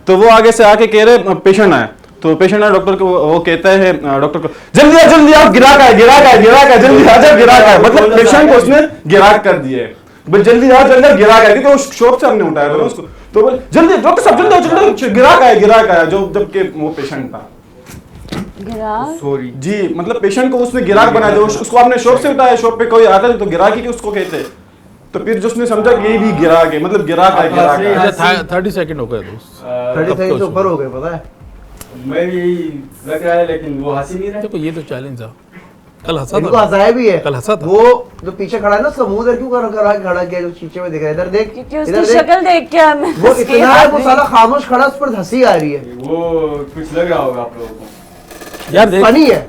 तो वो आगे से आके कह रहे पेशेंट आए। तो पेशेंट आए, डॉक्टर को वो कहता है डॉक्टर को जल्दी आओ, गिराक है जल्दी आ जाओ, गिराक है। मतलब पेशेंट को उसने गिराक कर दिए, बस जल्दी आओ गिराक है, क्योंकि उस शॉप से हमने उठाया था उसको। तो बोले जल्दी डॉक्टर साहब जल्दी गिराक आया, जो जबकि वो पेशेंट था। सॉरी जी, मतलब पेशेंट को उसने गिराक बना दिया, उसको आपने शॉप से उठाया, शॉप पे कोई आता है तो गिराक ही उसको कहते हैं। तो फिर जो उसने समझा कि ये भी गिराक है, मतलब गिराक है। अच्छा 30 सेकंड हो गए दोस्त। 30 सेकंड से ऊपर हो गए, पता है। मैं भी लग रहा है, लेकिन वो हंस ही नहीं रहा। देखो ये तो चैलेंज था, कल हंसा इनको था, हंसाया भी है। कल हंसा था। वो जो पीछे खड़ा है ना, उसका मुंह इधर क्यों करा खड़ा किया, जो शीशे में दिख रहा है, इधर देख, क्योंकि इधर उसकी देख। शक्ल देख के हमें वो उसकी इतना है, याद वो नहीं। साला खामोश खड़ा, उस पर हंसी आ रही है। वो कुछ लग रहा होगा आप लोगों को। यार देख फनी है,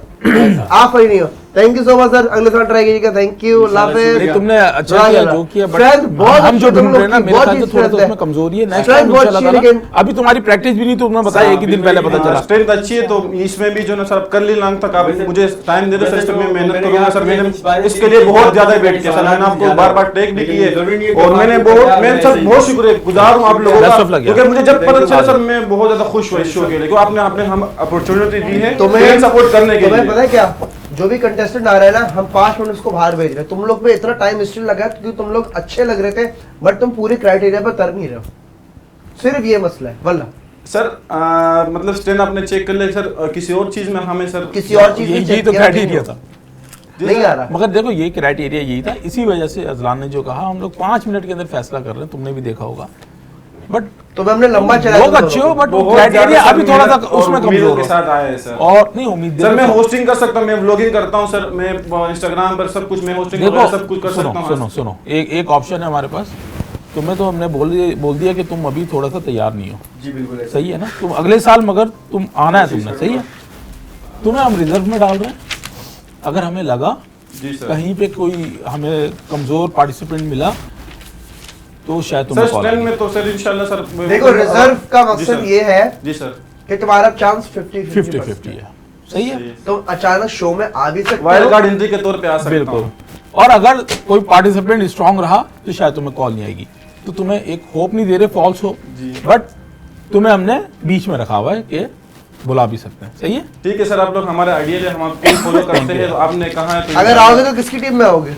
आप फनी नहीं हो। Thank you so much sir, अगले साल ट्राई कीजिएगा। थैंक यू, अल्लाह हाफिज़। नहीं, तुमने अच्छा किया जो किया, Strength बट बहुत हम जो अच्छी ढूंढ रहे हैं ना, तुम लोग की, मेरे ख्याल से बहुत थोड़ा अच्छी तो उसमें कमजोरी है। नेक्स्ट Strength टाइम बहुत इंशाल्लाह अच्छी है, ताला। लेकिन- अभी तुम्हारी प्रैक्टिस भी नहीं, तुमने बताया एक ही दिन पहले पता चला। स्ट्रेंथ अच्छी है, तो इसमें भी जो ना सर कर ली लॉन्ग तक आप मुझे टाइम दे दो सर, मैं मेहनत करूंगा सर। मैंने इसके लिए बहुत ज्यादा वेट किया सर, मैंने आपको बार टेक भी किए, और मैं सर बहुत शुक्रगुजार हूँ आप लोगों Best of का, luck यार। क्योंकि मुझे जब पता चला सर, मैं बहुत ज्यादा खुश हुआ इस शो के लिए, क्योंकि आपने हम अपॉर्चुनिटी दी है तुम्हें सपोर्ट करने के तुम्हें लिए। पता है क्या, जो भी कंटेस्टेंट आ रहे हैं ना, हम 5 मिनट उसको बाहर भेज रहे हैं। तुम लोग पे इतना टाइम इसलिए लगा क्योंकि तुम लोग अच्छे लग रहे थे, बट तुम पूरी क्राइटेरिया पर तर नहीं रहे हो। सिर्फ ये मसला है, वल्ला सर मतलब स्ट्रेंथ आपने चेक कर लिया सर, किसी और चीज में हमें सर किसी और चीज में यही check तो किया क्राइटेरिया था। नहीं आ रहा। मगर देखो ये क्राइटेरिया यही था, इसी वजह से अजलान ने जो कहा, हम लोग 5 मिनट के अंदर फैसला कर रहे हैं, तुमने भी देखा होगा। बट तुम्हें हमने लंबा चलाया, लोग अच्छे हो, बट बहुत क्राइटेरिया ज्यादा अभी सर थोड़ा सा मेहनत और उसमें उम्मीदों कमजोर के हो। साथ आए हैं सर। और नहीं उम्मीद सर मैं होस्टिंग कर सकता हूँ, मैं व्लॉगिंग करता हूँ सर, मैं इंस्टाग्राम पर सब कुछ मैं होस्टिंग देखो सब कुछ कर सकता हूँ। सुनो एक ऑप्शन है हमारे पास। तुम्हें तो हमने बोल दिया कि तुम अभी थोड़ा सा तैयार नहीं हो। जी बिल्कुल सही है ना, तुम अगले साल मगर तुम आना है तुमने, सही है। तुम्हें हम रिजर्व में डाल रहे हैं, अगर हमें लगा जी सर। कहीं पे कोई हमें कमजोर पार्टिसिपेंट मिला तो शायद सर तुम्हें कॉल स्ट्रेंथ में तो सर इंशाल्लाह सर देखो रिजर्व का जी मकसद सर। ये है जी सर। कि तुम्हारा चांस 50-50 50-50 है। सही है, तो अचानक शो में आ भी सकते वाइल्ड हो। कार्ड एंट्री के तौर पे आ सकता बिल्कुल। हूँ। और अगर कोई पार्टिसिपेंट स्ट्रांग रहा तो शायद तुम्हें कॉल नहीं आएगी, तो तुम्हें एक होप नहीं दे रहे, फॉल्स होप, बट तुम्हें हमने बीच में रखा हुआ है कि बुला भी सकते हैं। सही है, ठीक है सर, आप लोग हमारे आइडिया हम आपको फॉलो करते हैं। तो आपने कहा है तो अगर आओगे तो किसकी टीम में आओगे?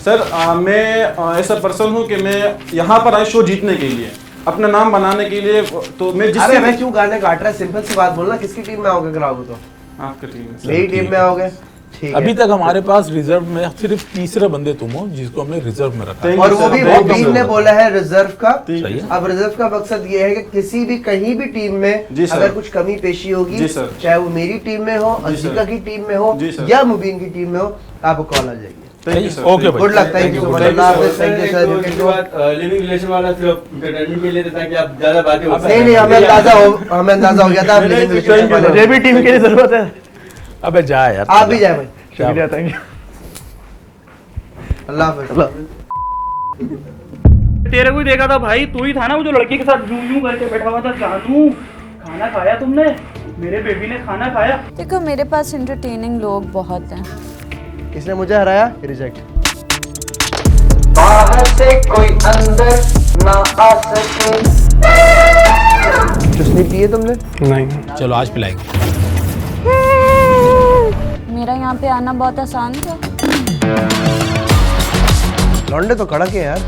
सर मैं ऐसा पर्सन हूँ कि मैं यहाँ पर आया शो जीतने के लिए, अपना नाम बनाने के लिए। तो मैं अरे जिससे मैं क्यों गाने काट रहा है, सिंपल सी बात बोलना, किसकी टीम में आओगे अगर आओगे तो? आपकी टीम है सर। मेरी टीम में आओगे, ठीक अभी है। तक हमारे पास रिजर्व में सिर्फ तीसरे बंदे तुम हो जिसको हमने रिजर्व में रखा है। Thank और you, वो sir. भी Thank you, टीम sir. ने बोला है रिजर्व का। ठीक सही है। अब रिजर्व का मकसद ये है कि किसी भी कहीं भी टीम में जी सर। अगर कुछ कमी पेशी होगी, जी सर। चाहे वो मेरी टीम में हो, जी सर। अजीका की टीम में हो जी सर। या मुबीन की टीम में हो, आपको कॉल आ जाएगी। Thank you, sir. ओके भाई, good luck, thank you so much. अल्लाह हाफिज़, thank you sir. Living relation वाला सिर्फ एंटरटेनमेंट के लिए था ताकि आप ज्यादा बातें हो नहीं नहीं, हमें अंदाजा हो गया था आप living relationship वाले हो। मुझे भी टीम की जरूरत है। अबे जा यार, आप भी जाए भाई। शुक्रिया, थैंक यू। अल्लाह हाफिज़। तेरे को ही देखा था भाई, तू ही था ना वो जो लड़की के साथ यूं यूं करके बैठा हुआ था। जानू, खाना खाया तुमने? मेरे बेबी ने खाना खाया? देखो मेरे पास इंटरटेनिंग लोग बहुत हैं। किसने मुझे हराया? रिजेक्ट। बाहर से कोई अंदर ना आ सके। चुस्नी पी है तुमने? चलो आज पिलाएंगे। मेरा यहाँ पे आना बहुत आसान था। लौंडे तो कड़क है यार।